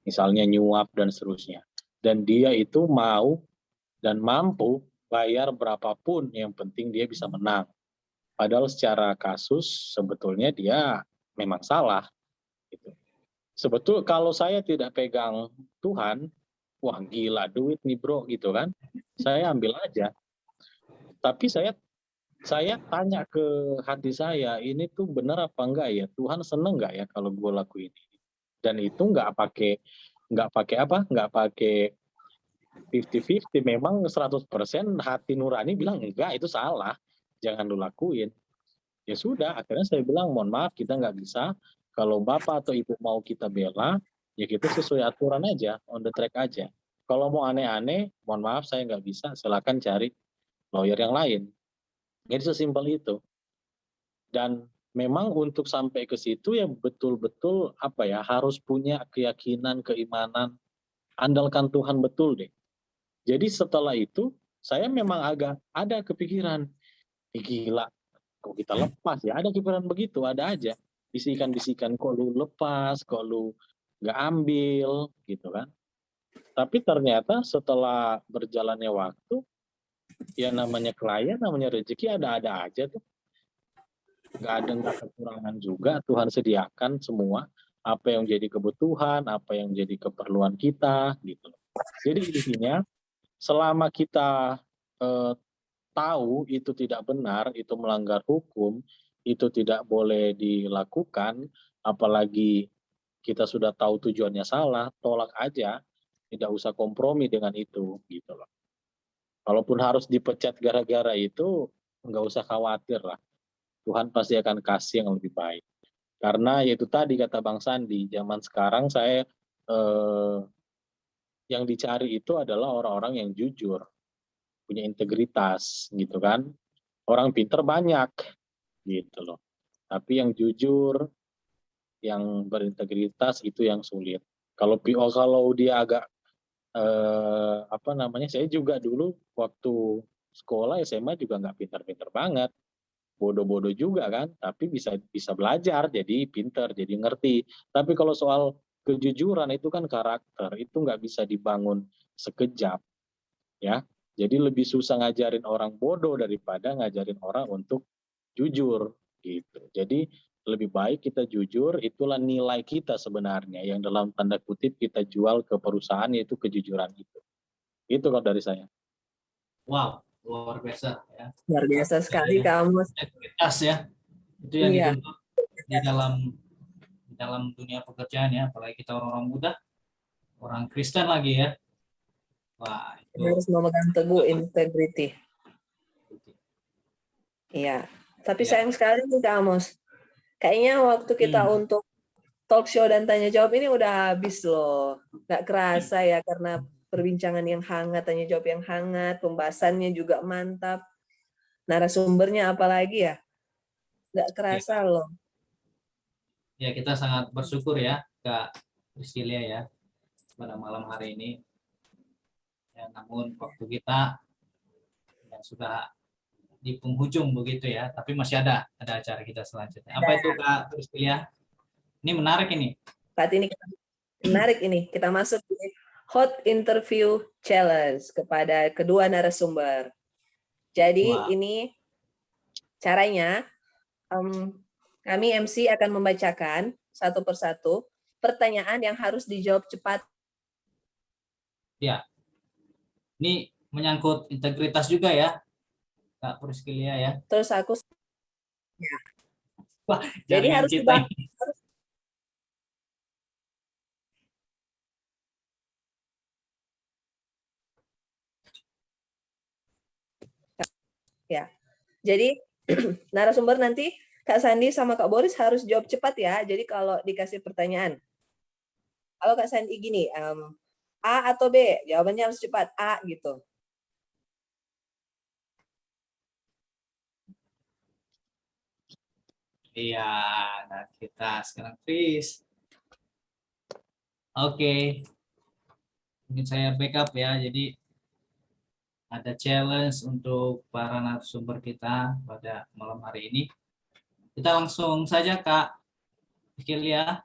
Misalnya nyuap dan seterusnya. Dan dia itu mau dan mampu bayar berapapun, yang penting dia bisa menang. Padahal secara kasus sebetulnya dia memang salah. Gitu. Sebetulnya kalau saya tidak pegang Tuhan, wah gila duit nih bro gitu kan, saya ambil aja. Tapi saya tanya ke hati saya, ini tuh benar apa enggak ya? Tuhan seneng nggak ya kalau gue lakuin ini? Dan itu nggak pakai 50-50, memang 100% hati nurani bilang enggak, itu salah, jangan lu lakuin. Ya sudah, akhirnya saya bilang mohon maaf kita nggak bisa, kalau bapak atau ibu mau kita bela, ya kita sesuai aturan aja, on the track aja. Kalau mau aneh-aneh, mohon maaf saya nggak bisa, silakan cari lawyer yang lain. Jadi sesimpel itu. Dan memang untuk sampai ke situ ya betul-betul harus punya keyakinan, keimanan, andalkan Tuhan betul deh. Jadi setelah itu saya memang agak ada kepikiran, gila, kok kita lepas ya? Ada kepikiran begitu, ada aja bisikan-bisikan, kok lu lepas, kok lu nggak ambil, gitu kan? Tapi ternyata setelah berjalannya waktu, ya namanya klien, namanya rezeki ada-ada aja tuh. Nggak kekurangan juga, Tuhan sediakan semua apa yang jadi kebutuhan, apa yang jadi keperluan kita, gitu. Jadi intinya selama kita tahu itu tidak benar, itu melanggar hukum, itu tidak boleh dilakukan, apalagi kita sudah tahu tujuannya salah, tolak aja, tidak usah kompromi dengan itu, gitu loh. Kalaupun harus dipecat gara-gara itu, nggak usah khawatir lah. Tuhan pasti akan kasih yang lebih baik. Karena yaitu tadi kata Bang Sandi, zaman sekarang yang dicari itu adalah orang-orang yang jujur, punya integritas, gitu kan. Orang pinter banyak, gitu loh. Tapi yang jujur, yang berintegritas itu yang sulit. Kalau dia agak saya juga dulu waktu sekolah SMA juga nggak pinter-pinter banget, bodoh-bodoh juga kan, tapi bisa belajar, jadi pinter, jadi ngerti. Tapi kalau soal kejujuran itu kan karakter, itu nggak bisa dibangun sekejap, ya. Jadi lebih susah ngajarin orang bodoh daripada ngajarin orang untuk jujur, gitu. Jadi lebih baik kita jujur, itulah nilai kita sebenarnya yang dalam tanda kutip kita jual ke perusahaan, yaitu kejujuran itu. Itu kalau dari saya. Wow, luar biasa ya. Luar biasa sekali kamu. Integritas ya. Itu yang dituntut di dalam dunia pekerjaan ya, apalagi kita orang-orang muda, orang Kristen lagi ya. Wah, itu harus memegang teguh integrity. Iya. Tapi sayang sekali nih Kak Amos. Kayaknya waktu kita untuk talk show dan tanya jawab ini udah habis loh. Nggak kerasa ya, karena perbincangan yang hangat, tanya jawab yang hangat, pembahasannya juga mantap. Narasumbernya apalagi ya. Nggak kerasa loh. Ya, kita sangat bersyukur ya Kak Priscilia ya pada malam hari ini. Ya, namun waktu kita ya, sudah di penghujung begitu ya, tapi masih ada acara kita selanjutnya. Apa itu Kak Priscilia? Ini menarik ini. Saat ini menarik ini. Kita masuk di Hot Interview Challenge kepada kedua narasumber. Jadi ini caranya, kami MC akan membacakan satu persatu pertanyaan yang harus dijawab cepat. Ya, ini menyangkut integritas juga ya, Kak Priscilia ya. Terus aku, ya. Wah, jadi harus kita ya. Jadi narasumber nanti Kak Sandi sama Kak Boris harus jawab cepat ya. Jadi kalau dikasih pertanyaan Kalau Kak Sandi gini, A atau B? Jawabannya harus cepat, A gitu. Iya, nah kita sekarang freeze. Oke, mungkin saya backup ya. Jadi ada challenge untuk para narasumber kita pada malam hari ini. Kita langsung saja Kak Priscilia.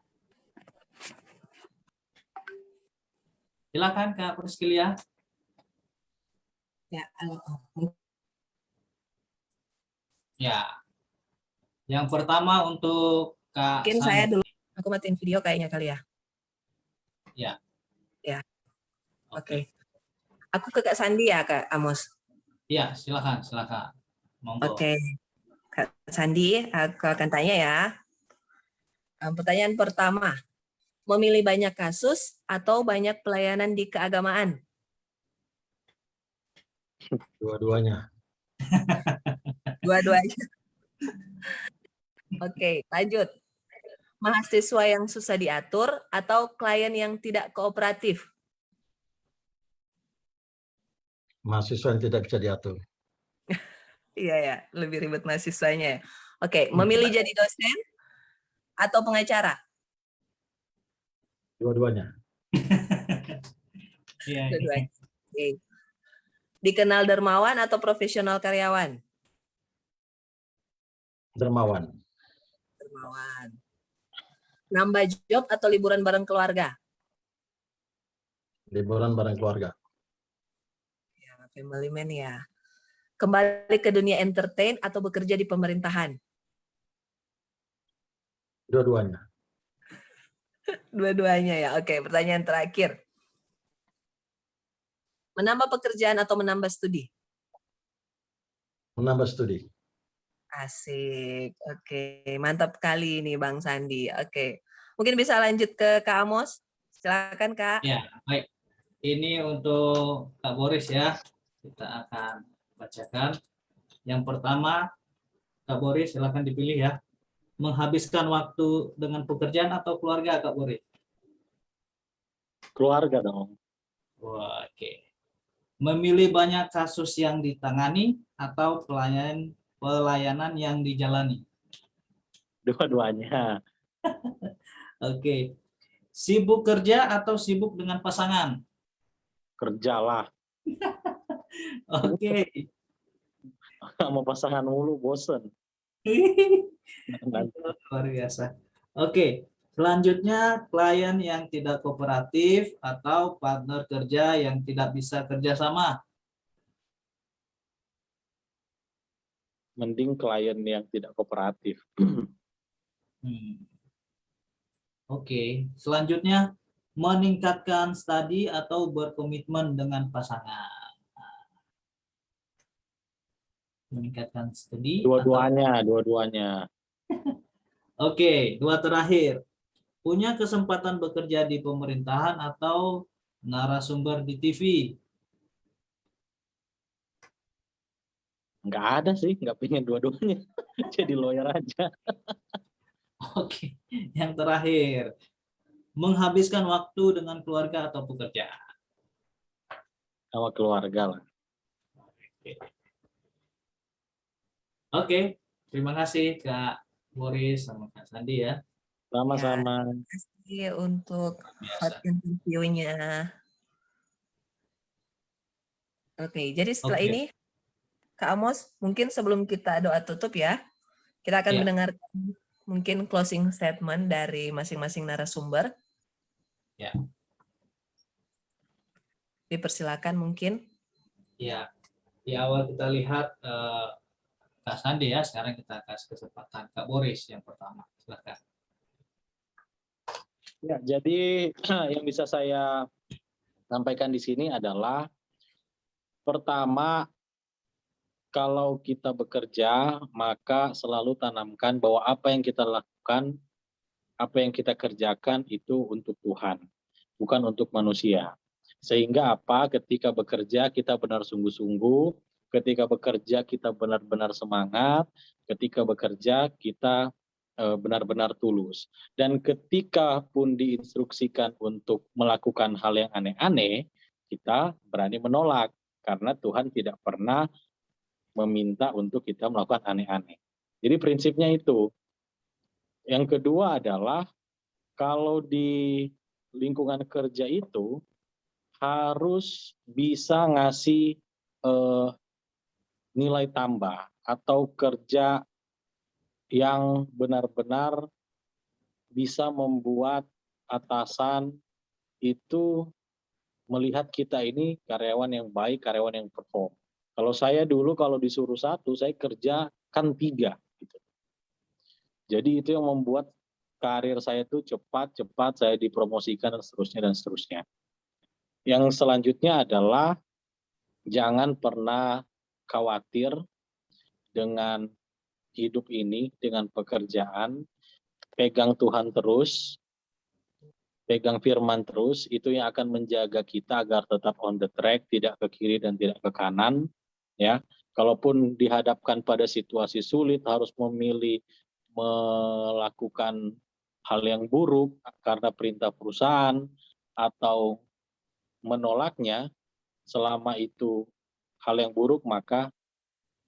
Silakan Kak Priscilia. Ya, Ya. Yang pertama untuk Kak mungkin saya Sandi. dulu, aku matiin video kayaknya kali ya. Ya. Ya. Oke. Aku ke Kak Sandi ya, Kak Amos. Iya, silakan. Monggo. Oke. Kak Sandi, aku akan tanya ya. Pertanyaan pertama, memilih banyak kasus atau banyak pelayanan di keagamaan? Dua-duanya. Dua-duanya. Oke, lanjut. Mahasiswa yang susah diatur atau klien yang tidak kooperatif? Mahasiswa yang tidak bisa diatur. Iya ya, lebih ribet mahasiswanya ya. Oke, memilih jadi dosen atau pengacara? Dua-duanya. Iya. Dua-duanya. Oke. Dikenal dermawan atau profesional karyawan? Dermawan. Dermawan. Nambah job atau liburan bareng keluarga? Liburan bareng keluarga. Ya, family man ya. Kembali ke dunia entertain atau bekerja di pemerintahan? Dua-duanya. Dua-duanya ya. Oke, pertanyaan terakhir. Menambah pekerjaan atau menambah studi? Menambah studi. Asik. Oke, mantap kali ini Bang Sandi. Oke. Mungkin bisa lanjut ke Kak Amos. Silakan Kak. Ya, baik. Ini untuk Kak Boris ya. Kita akan bacakan. Yang pertama, Kak Boris silakan dipilih ya. Menghabiskan waktu dengan pekerjaan atau keluarga Kak Boris? Keluarga dong. Wah, oke. Memilih banyak kasus yang ditangani atau pelayanan yang dijalani? Dua-duanya. Oke. Sibuk kerja atau sibuk dengan pasangan? Kerjalah. Oke. Sama pasangan mulu, bosen. Luar biasa. Oke. Selanjutnya, klien yang tidak kooperatif atau partner kerja yang tidak bisa kerjasama? Mending klien yang tidak kooperatif. Oke. Selanjutnya, meningkatkan studi atau berkomitmen dengan pasangan? Meningkatkan studi? Dua-duanya. Oke, dua terakhir. Punya kesempatan bekerja di pemerintahan atau narasumber di TV? Nggak ada sih, nggak pengen dua-duanya. Jadi lawyer aja. Oke, yang terakhir. Menghabiskan waktu dengan keluarga atau pekerjaan? Sama keluarga lah. Oke, terima kasih Kak Boris sama Kak Sandi ya. Sama-sama. Terima kasih untuk Biasa. hot interview-nya. Oke, jadi setelah Oke. ini, Kak Amos, mungkin sebelum kita doa tutup ya, kita akan Ya. mendengarkan mungkin closing statement dari masing-masing narasumber. Ya. Dipersilakan mungkin. Ya, di awal kita lihat Kak Sandi ya, sekarang kita kasih kesempatan Kak Boris yang pertama. Silakan. Ya, jadi yang bisa saya sampaikan di sini adalah pertama, kalau kita bekerja, maka selalu tanamkan bahwa apa yang kita lakukan, apa yang kita kerjakan itu untuk Tuhan, bukan untuk manusia. Sehingga apa? Ketika bekerja kita benar sungguh-sungguh, ketika bekerja kita benar-benar semangat, ketika bekerja kita benar-benar tulus. Dan ketika pun diinstruksikan untuk melakukan hal yang aneh-aneh, kita berani menolak karena Tuhan tidak pernah meminta untuk kita melakukan aneh-aneh. Jadi prinsipnya itu. Yang kedua adalah kalau di lingkungan kerja itu harus bisa ngasih nilai tambah atau kerja yang benar-benar bisa membuat atasan itu melihat kita ini karyawan yang baik, karyawan yang perform. Kalau saya dulu kalau disuruh satu, saya kerjakan 3. Gitu. Jadi itu yang membuat karir saya itu cepat-cepat saya dipromosikan dan seterusnya dan seterusnya. Yang selanjutnya adalah jangan pernah khawatir dengan hidup ini, dengan pekerjaan. Pegang Tuhan terus, pegang firman terus, itu yang akan menjaga kita agar tetap on the track, tidak ke kiri dan tidak ke kanan. Ya, kalaupun dihadapkan pada situasi sulit, harus memilih melakukan hal yang buruk karena perintah perusahaan atau menolaknya, selama itu hal yang buruk maka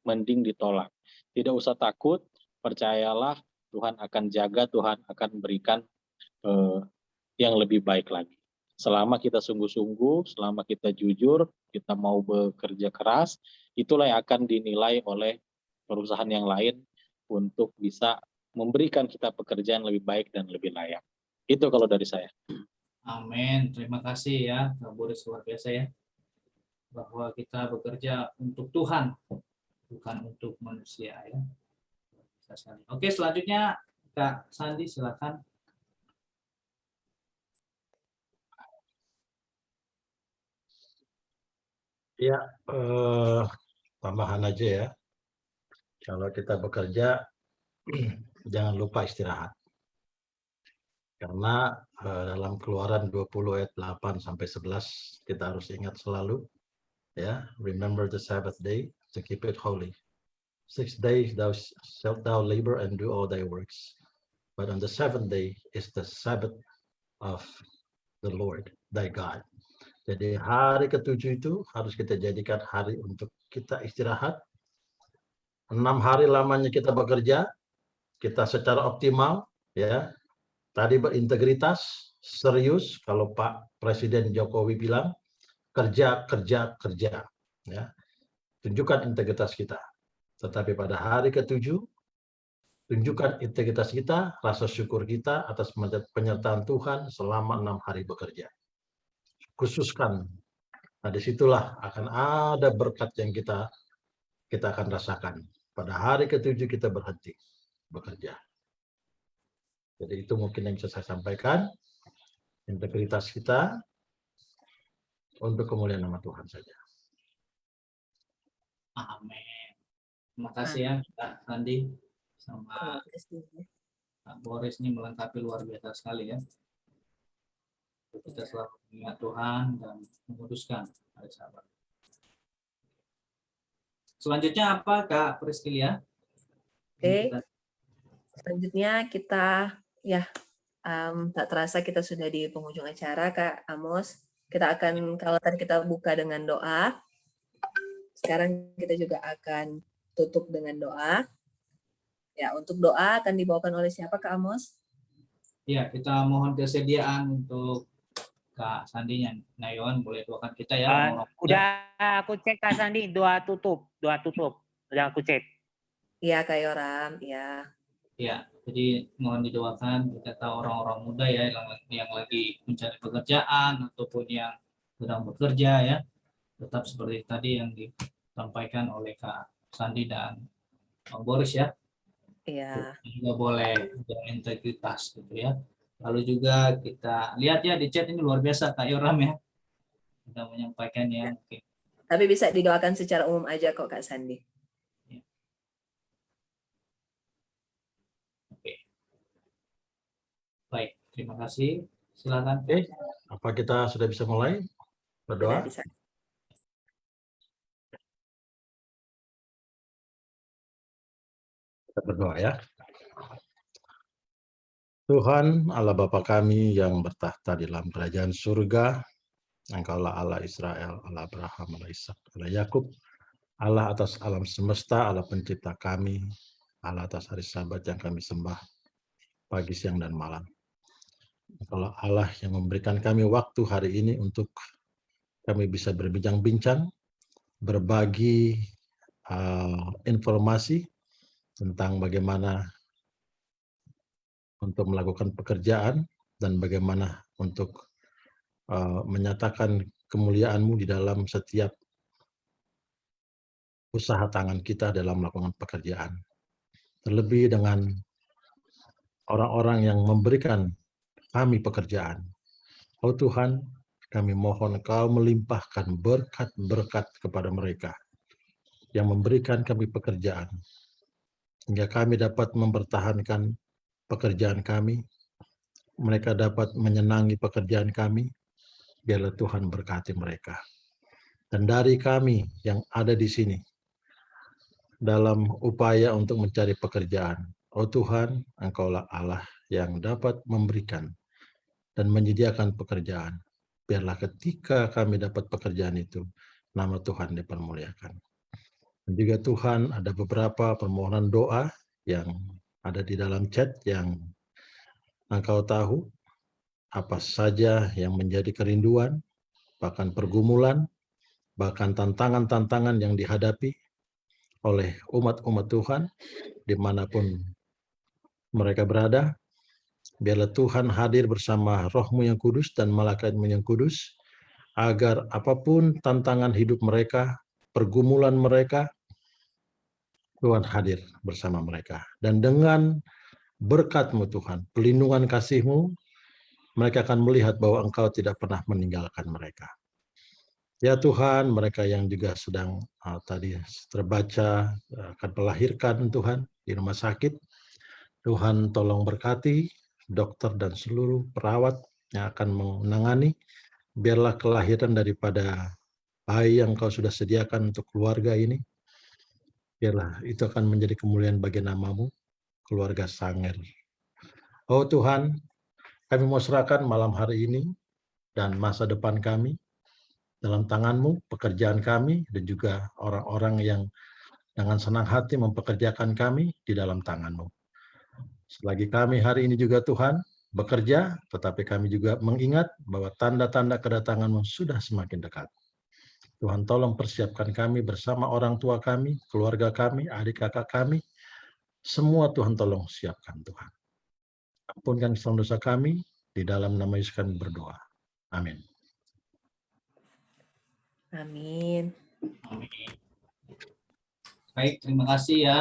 mending ditolak. Tidak usah takut, percayalah Tuhan akan jaga, Tuhan akan berikan yang lebih baik lagi. Selama kita sungguh-sungguh, selama kita jujur, kita mau bekerja keras, itulah yang akan dinilai oleh perusahaan yang lain untuk bisa memberikan kita pekerjaan lebih baik dan lebih layak. Itu kalau dari saya. Amin. Terima kasih ya, Kak Boris, luar biasa ya. Bahwa kita bekerja untuk Tuhan, bukan untuk manusia ya. Oke, selanjutnya Kak Sandi, silakan. Ya, tambahan aja ya. Kalau kita bekerja, jangan lupa istirahat. Karena dalam Keluaran 20 ayat 8 sampai 11 kita harus ingat selalu, ya, remember the Sabbath day to keep it holy. 6 days thou shalt thou labor and do all thy works, but on the 7th day is the Sabbath of the Lord thy God. Jadi hari ke-7 itu harus kita jadikan hari untuk kita istirahat. 6 hari lamanya kita bekerja, kita secara optimal, ya. Tadi berintegritas, serius. Kalau Pak Presiden Jokowi bilang kerja, kerja, kerja, ya. Tunjukkan integritas kita. Tetapi pada hari ke-7, tunjukkan integritas kita, rasa syukur kita atas penyertaan Tuhan selama 6 hari bekerja. Khususkan. Nah, disitulah akan ada berkat yang kita akan rasakan. Pada hari ke-7 kita berhenti bekerja. Jadi itu mungkin yang bisa saya sampaikan. Integritas kita untuk kemuliaan nama Tuhan saja. Amin. Terima kasih ya Kak Sandi sama Kak Boris, ini melengkapi luar biasa sekali ya. Kita selalu mengingat Tuhan dan memutuskan hari Sabat. Selanjutnya apa Kak Priscilia? Oke. Selanjutnya kita tak terasa kita sudah di penghujung acara, Kak Amos. Kita akan, kalau tadi kita buka dengan doa, sekarang kita juga akan tutup dengan doa. Ya, untuk doa akan dibawakan oleh siapa, Kak Amos? Ya, kita mohon kesediaan untuk Kak Sandi Nayawan, boleh doakan kita ya. Udah aku cek Kak Sandi, doa tutup. Udah aku cek. Iya, Kak Yoram, ya. Ya, jadi mohon didoakan, kita tahu orang-orang muda ya yang lagi mencari pekerjaan ataupun yang sedang bekerja ya, tetap seperti tadi yang disampaikan oleh Kak Sandi dan Bang Boris ya. Iya. Juga boleh integritas gitu ya. Lalu juga kita lihat ya di chat ini luar biasa Kak Yoram ya, sudah menyampaikan ya. Oke. Tapi bisa didoakan secara umum aja kok Kak Sandi. Baik, terima kasih. Silakan. Oke, apa kita sudah bisa mulai berdoa? Sudah bisa. Kita berdoa ya. Tuhan Allah Bapa kami yang bertahta di dalam kerajaan surga, Engkaulah Allah Israel, Allah Abraham, Allah Ishak, Allah Yakub, Allah atas alam semesta, Allah pencipta kami, Allah atas hari Sabat yang kami sembah pagi, siang, dan malam. Engkaulah Allah yang memberikan kami waktu hari ini untuk kami bisa berbincang-bincang, berbagi informasi tentang bagaimana untuk melakukan pekerjaan dan bagaimana untuk menyatakan kemuliaan-Mu di dalam setiap usaha tangan kita dalam melakukan pekerjaan. Terlebih dengan orang-orang yang memberikan kami pekerjaan. Oh Tuhan, kami mohon Engkau melimpahkan berkat-berkat kepada mereka yang memberikan kami pekerjaan, hingga kami dapat mempertahankan pekerjaan kami, mereka dapat menyenangi pekerjaan kami. Biarlah Tuhan berkati mereka. Dan dari kami yang ada di sini, dalam upaya untuk mencari pekerjaan, oh Tuhan, Engkaulah Allah yang dapat memberikan dan menyediakan pekerjaan. Biarlah ketika kami dapat pekerjaan itu, nama Tuhan dipermuliakan. Dan juga Tuhan, ada beberapa permohonan doa yang ada di dalam chat yang Engkau tahu apa saja yang menjadi kerinduan, bahkan pergumulan, bahkan tantangan-tantangan yang dihadapi oleh umat-umat Tuhan dimanapun mereka berada. Biarlah Tuhan hadir bersama Roh-Mu yang kudus dan malaikat-Mu yang kudus, agar apapun tantangan hidup mereka, pergumulan mereka, Tuhan hadir bersama mereka. Dan dengan berkat-Mu Tuhan, pelindungan kasih-Mu, mereka akan melihat bahwa Engkau tidak pernah meninggalkan mereka. Ya Tuhan, mereka yang juga sedang tadi terbaca akan melahirkan Tuhan di rumah sakit, Tuhan tolong berkati dokter dan seluruh perawat yang akan menangani. Biarlah kelahiran daripada bayi yang Kau sudah sediakan untuk keluarga ini, biarlah itu akan menjadi kemuliaan bagi nama-Mu, keluarga Sanger. Oh Tuhan, kami mau serahkan malam hari ini dan masa depan kami dalam tangan-Mu, pekerjaan kami, dan juga orang-orang yang dengan senang hati mempekerjakan kami di dalam tangan-Mu. Selagi kami hari ini juga Tuhan bekerja, tetapi kami juga mengingat bahwa tanda-tanda kedatangan-Mu sudah semakin dekat. Tuhan tolong persiapkan kami bersama orang tua kami, keluarga kami, adik kakak kami, semua Tuhan tolong siapkan Tuhan. Ampunkan kesalahan dosa kami, di dalam nama Yesus kami berdoa. Amin. Amin. Baik, terima kasih ya.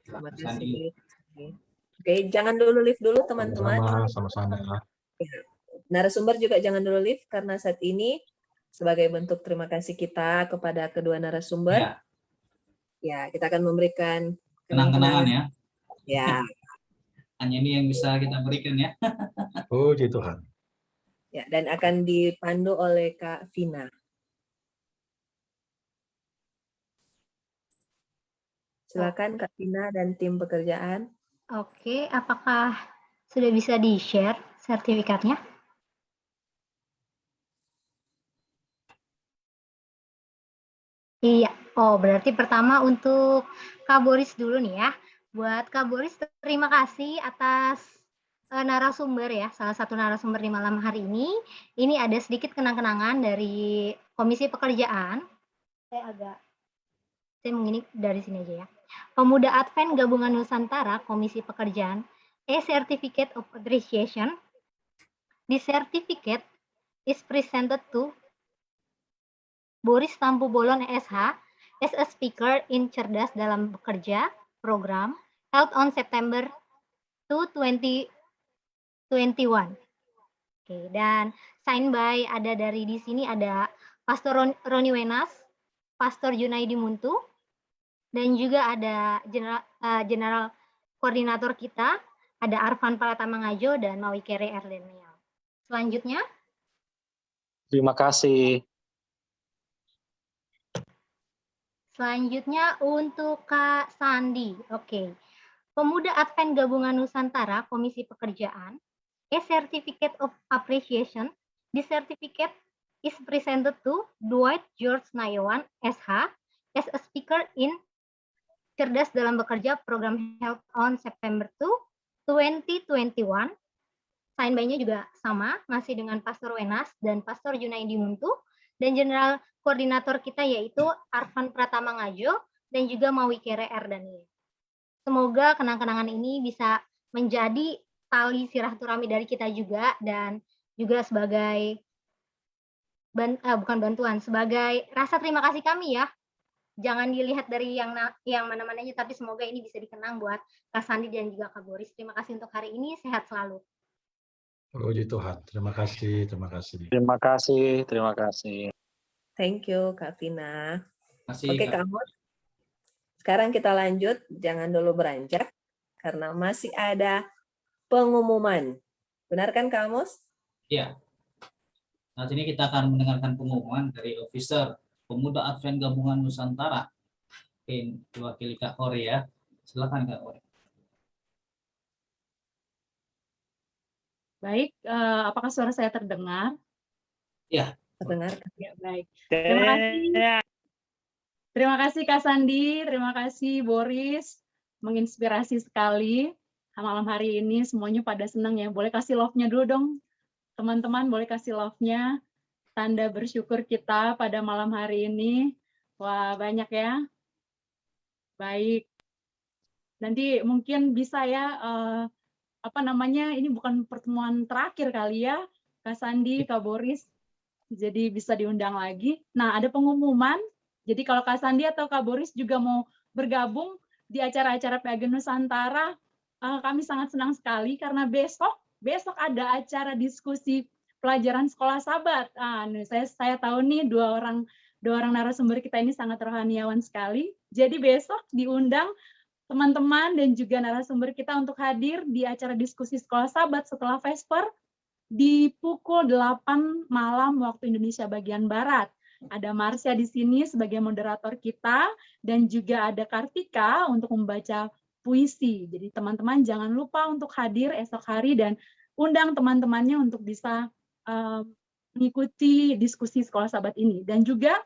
Terima Sandi. kasih. Oke, jangan dulu live dulu teman-teman. Sama-sama. Narasumber juga jangan dulu live karena saat ini sebagai bentuk terima kasih kita kepada kedua narasumber. Ya, kita akan memberikan Kenang-kenangan ya. Ya. Hanya ini yang bisa kita berikan ya. Puji Tuhan. Ya, dan akan dipandu oleh Kak Vina. Silakan Kak Vina dan tim pekerjaan. Oke, apakah sudah bisa di-share sertifikatnya? Iya. Oh, berarti pertama untuk Kak Boris dulu nih ya. Buat Kak Boris, terima kasih atas narasumber ya, salah satu narasumber di malam hari ini. Ini ada sedikit kenang-kenangan dari Komisi Pekerjaan. Saya mungkin dari sini aja ya. Pemuda Advent Gabungan Nusantara Komisi Pekerjaan, a certificate of appreciation. This certificate is presented to Boris Tampu Bolon SH as a speaker in Cerdas Dalam Bekerja program held on September 2, 2021. Oke, dan sign by ada dari di sini ada Pastor Roni Wenas, Pastor Junaidi Muntu, dan juga ada General Koordinator kita, ada Arfan Pratama Ngajo dan Mawi Kere Erdenial. Selanjutnya. Terima kasih. Selanjutnya untuk Kak Sandi. Oke. Pemuda Advent Gabungan Nusantara Komisi Pekerjaan, a certificate of appreciation. This certificate is presented to Dwight George Nayawan, SH, as a speaker in Cerdas dalam Bekerja program held on September 2, 2021. Sign by-nya juga sama, masih dengan Pastor Wenas dan Pastor Junaidi Muntu, dan General Koordinator kita yaitu Arfan Pratama Ngajo dan juga Mawikere Erdani. Semoga kenang-kenangan ini bisa menjadi tali silaturahmi dari kita juga, dan juga sebagai bukan bantuan, sebagai rasa terima kasih kami ya. Jangan dilihat dari yang mana-mananya, tapi semoga ini bisa dikenang buat Kak Sandi dan juga Kak Boris. Terima kasih untuk hari ini, sehat selalu. Puji Tuhan. Terima kasih, terima kasih. Terima kasih, terima kasih. Thank you, Kak Vina. Masih Oke, Kak Amos. Sekarang kita lanjut, jangan dulu beranjak, karena masih ada pengumuman. Benar kan, Kak Amos? Iya. Saat ini kita akan mendengarkan pengumuman dari Officer Pemuda Advent Gabungan Nusantara. Oke, diwakili Kak Kori ya. Silakan Kak Kori. Baik, apakah suara saya terdengar? Ya. Terdengar. Ya, baik. Terima kasih. Terima kasih Kak Sandi, terima kasih Boris, menginspirasi sekali malam hari ini, semuanya pada senang ya. Boleh kasih love-nya dulu dong, teman-teman, boleh kasih love-nya, tanda bersyukur kita pada malam hari ini. Wah, banyak ya. Baik, nanti mungkin bisa ya, ini bukan pertemuan terakhir kali ya, Kak Sandi, Kak Boris, jadi bisa diundang lagi. Nah, ada pengumuman. Jadi kalau Kak Sandi atau Kak Boris juga mau bergabung di acara-acara PAG Nusantara, kami sangat senang sekali karena besok ada acara diskusi pelajaran sekolah sahabat. Saya tahu nih dua orang narasumber kita ini sangat rohaniawan sekali. Jadi besok diundang teman-teman dan juga narasumber kita untuk hadir di acara diskusi sekolah sahabat setelah Vesper di pukul 8 malam waktu Indonesia bagian Barat. Ada Marsha di sini sebagai moderator kita, dan juga ada Kartika untuk membaca puisi. Jadi teman-teman jangan lupa untuk hadir esok hari dan undang teman-temannya untuk bisa mengikuti diskusi sekolah sahabat ini. Dan juga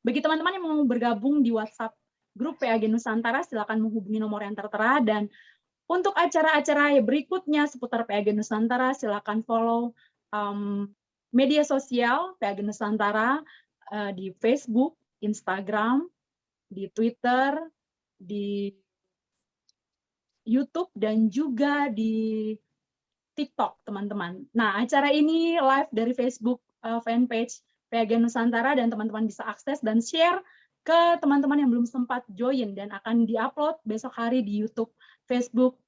bagi teman-teman yang mau bergabung di WhatsApp grup PAG Nusantara, silakan menghubungi nomor yang tertera. Dan untuk acara-acara berikutnya seputar PAG Nusantara, silakan follow media sosial PAG Nusantara, di Facebook, Instagram, di Twitter, di YouTube, dan juga di TikTok, teman-teman. Nah, acara ini live dari Facebook fanpage PAG Nusantara, dan teman-teman bisa akses dan share ke teman-teman yang belum sempat join, dan akan diupload besok hari di YouTube, Facebook,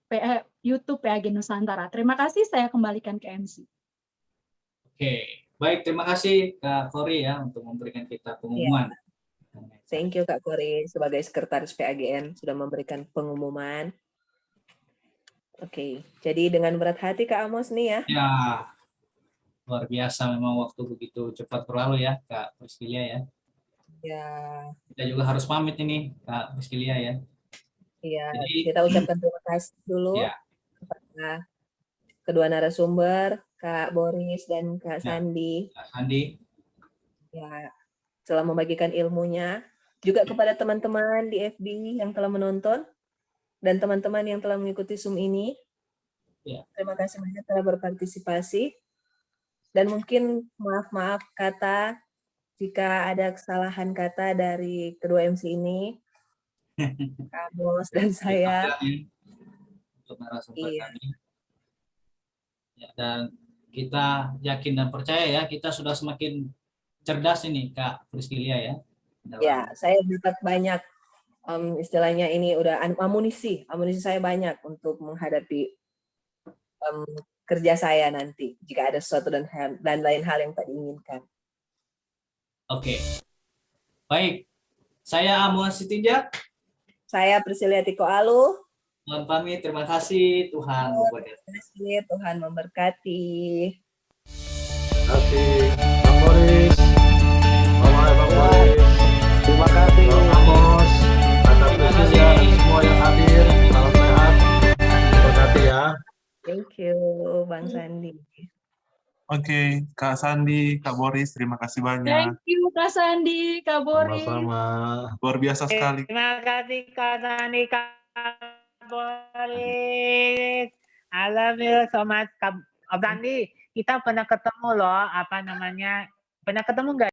YouTube PAG Nusantara. Terima kasih, saya kembalikan ke MC. Oke. Baik, terima kasih Kak Kori ya untuk memberikan kita pengumuman. Ya. Thank you Kak Kori sebagai Sekretaris PAGN sudah memberikan pengumuman. Oke, jadi dengan berat hati Kak Amos nih ya. Ya, luar biasa memang waktu begitu cepat berlalu ya Kak Priscilia ya. Ya. Kita juga harus pamit ini Kak Priscilia ya. Iya, kita ucapkan terima kasih dulu kepada kedua narasumber, Kak Boris dan Kak Sandi. Kak Sandi. Ya, telah membagikan ilmunya. Juga kepada teman-teman di FB yang telah menonton dan teman-teman yang telah mengikuti Zoom ini. Ya. Terima kasih banyak telah berpartisipasi. Dan mungkin maaf kata jika ada kesalahan kata dari kedua MC ini, Kak Bos dan saya. Untuk narasumber kami. Ya, dan kita yakin dan percaya ya, kita sudah semakin cerdas ini Kak Priscilia ya. Ya, saya dapat banyak istilahnya ini udah amunisi saya banyak untuk menghadapi kerja saya nanti jika ada sesuatu dan lain hal yang tak diinginkan. Oke. Baik. Saya Amos Sitinjak. Saya Priscilia Tiko Alu. Mohon pamit, terima kasih. Tuhan memberkati. Terima kasih, Tuhan memberkati. Terima kasih, Bang Boris. Bang Boris. Terima kasih. Bang Amos. Terima kasih semua yang hadir. Salam sehat. Oke, Kak Sandi, Kak Boris, terima kasih banyak. Thank you Kak Sandi, Kak Boris. Sama-sama. Luar biasa sekali. Terima kasih Kak Sandi, Kak Boris. I love you so much, Kak Sandi. Kita pernah ketemu loh, pernah ketemu nggak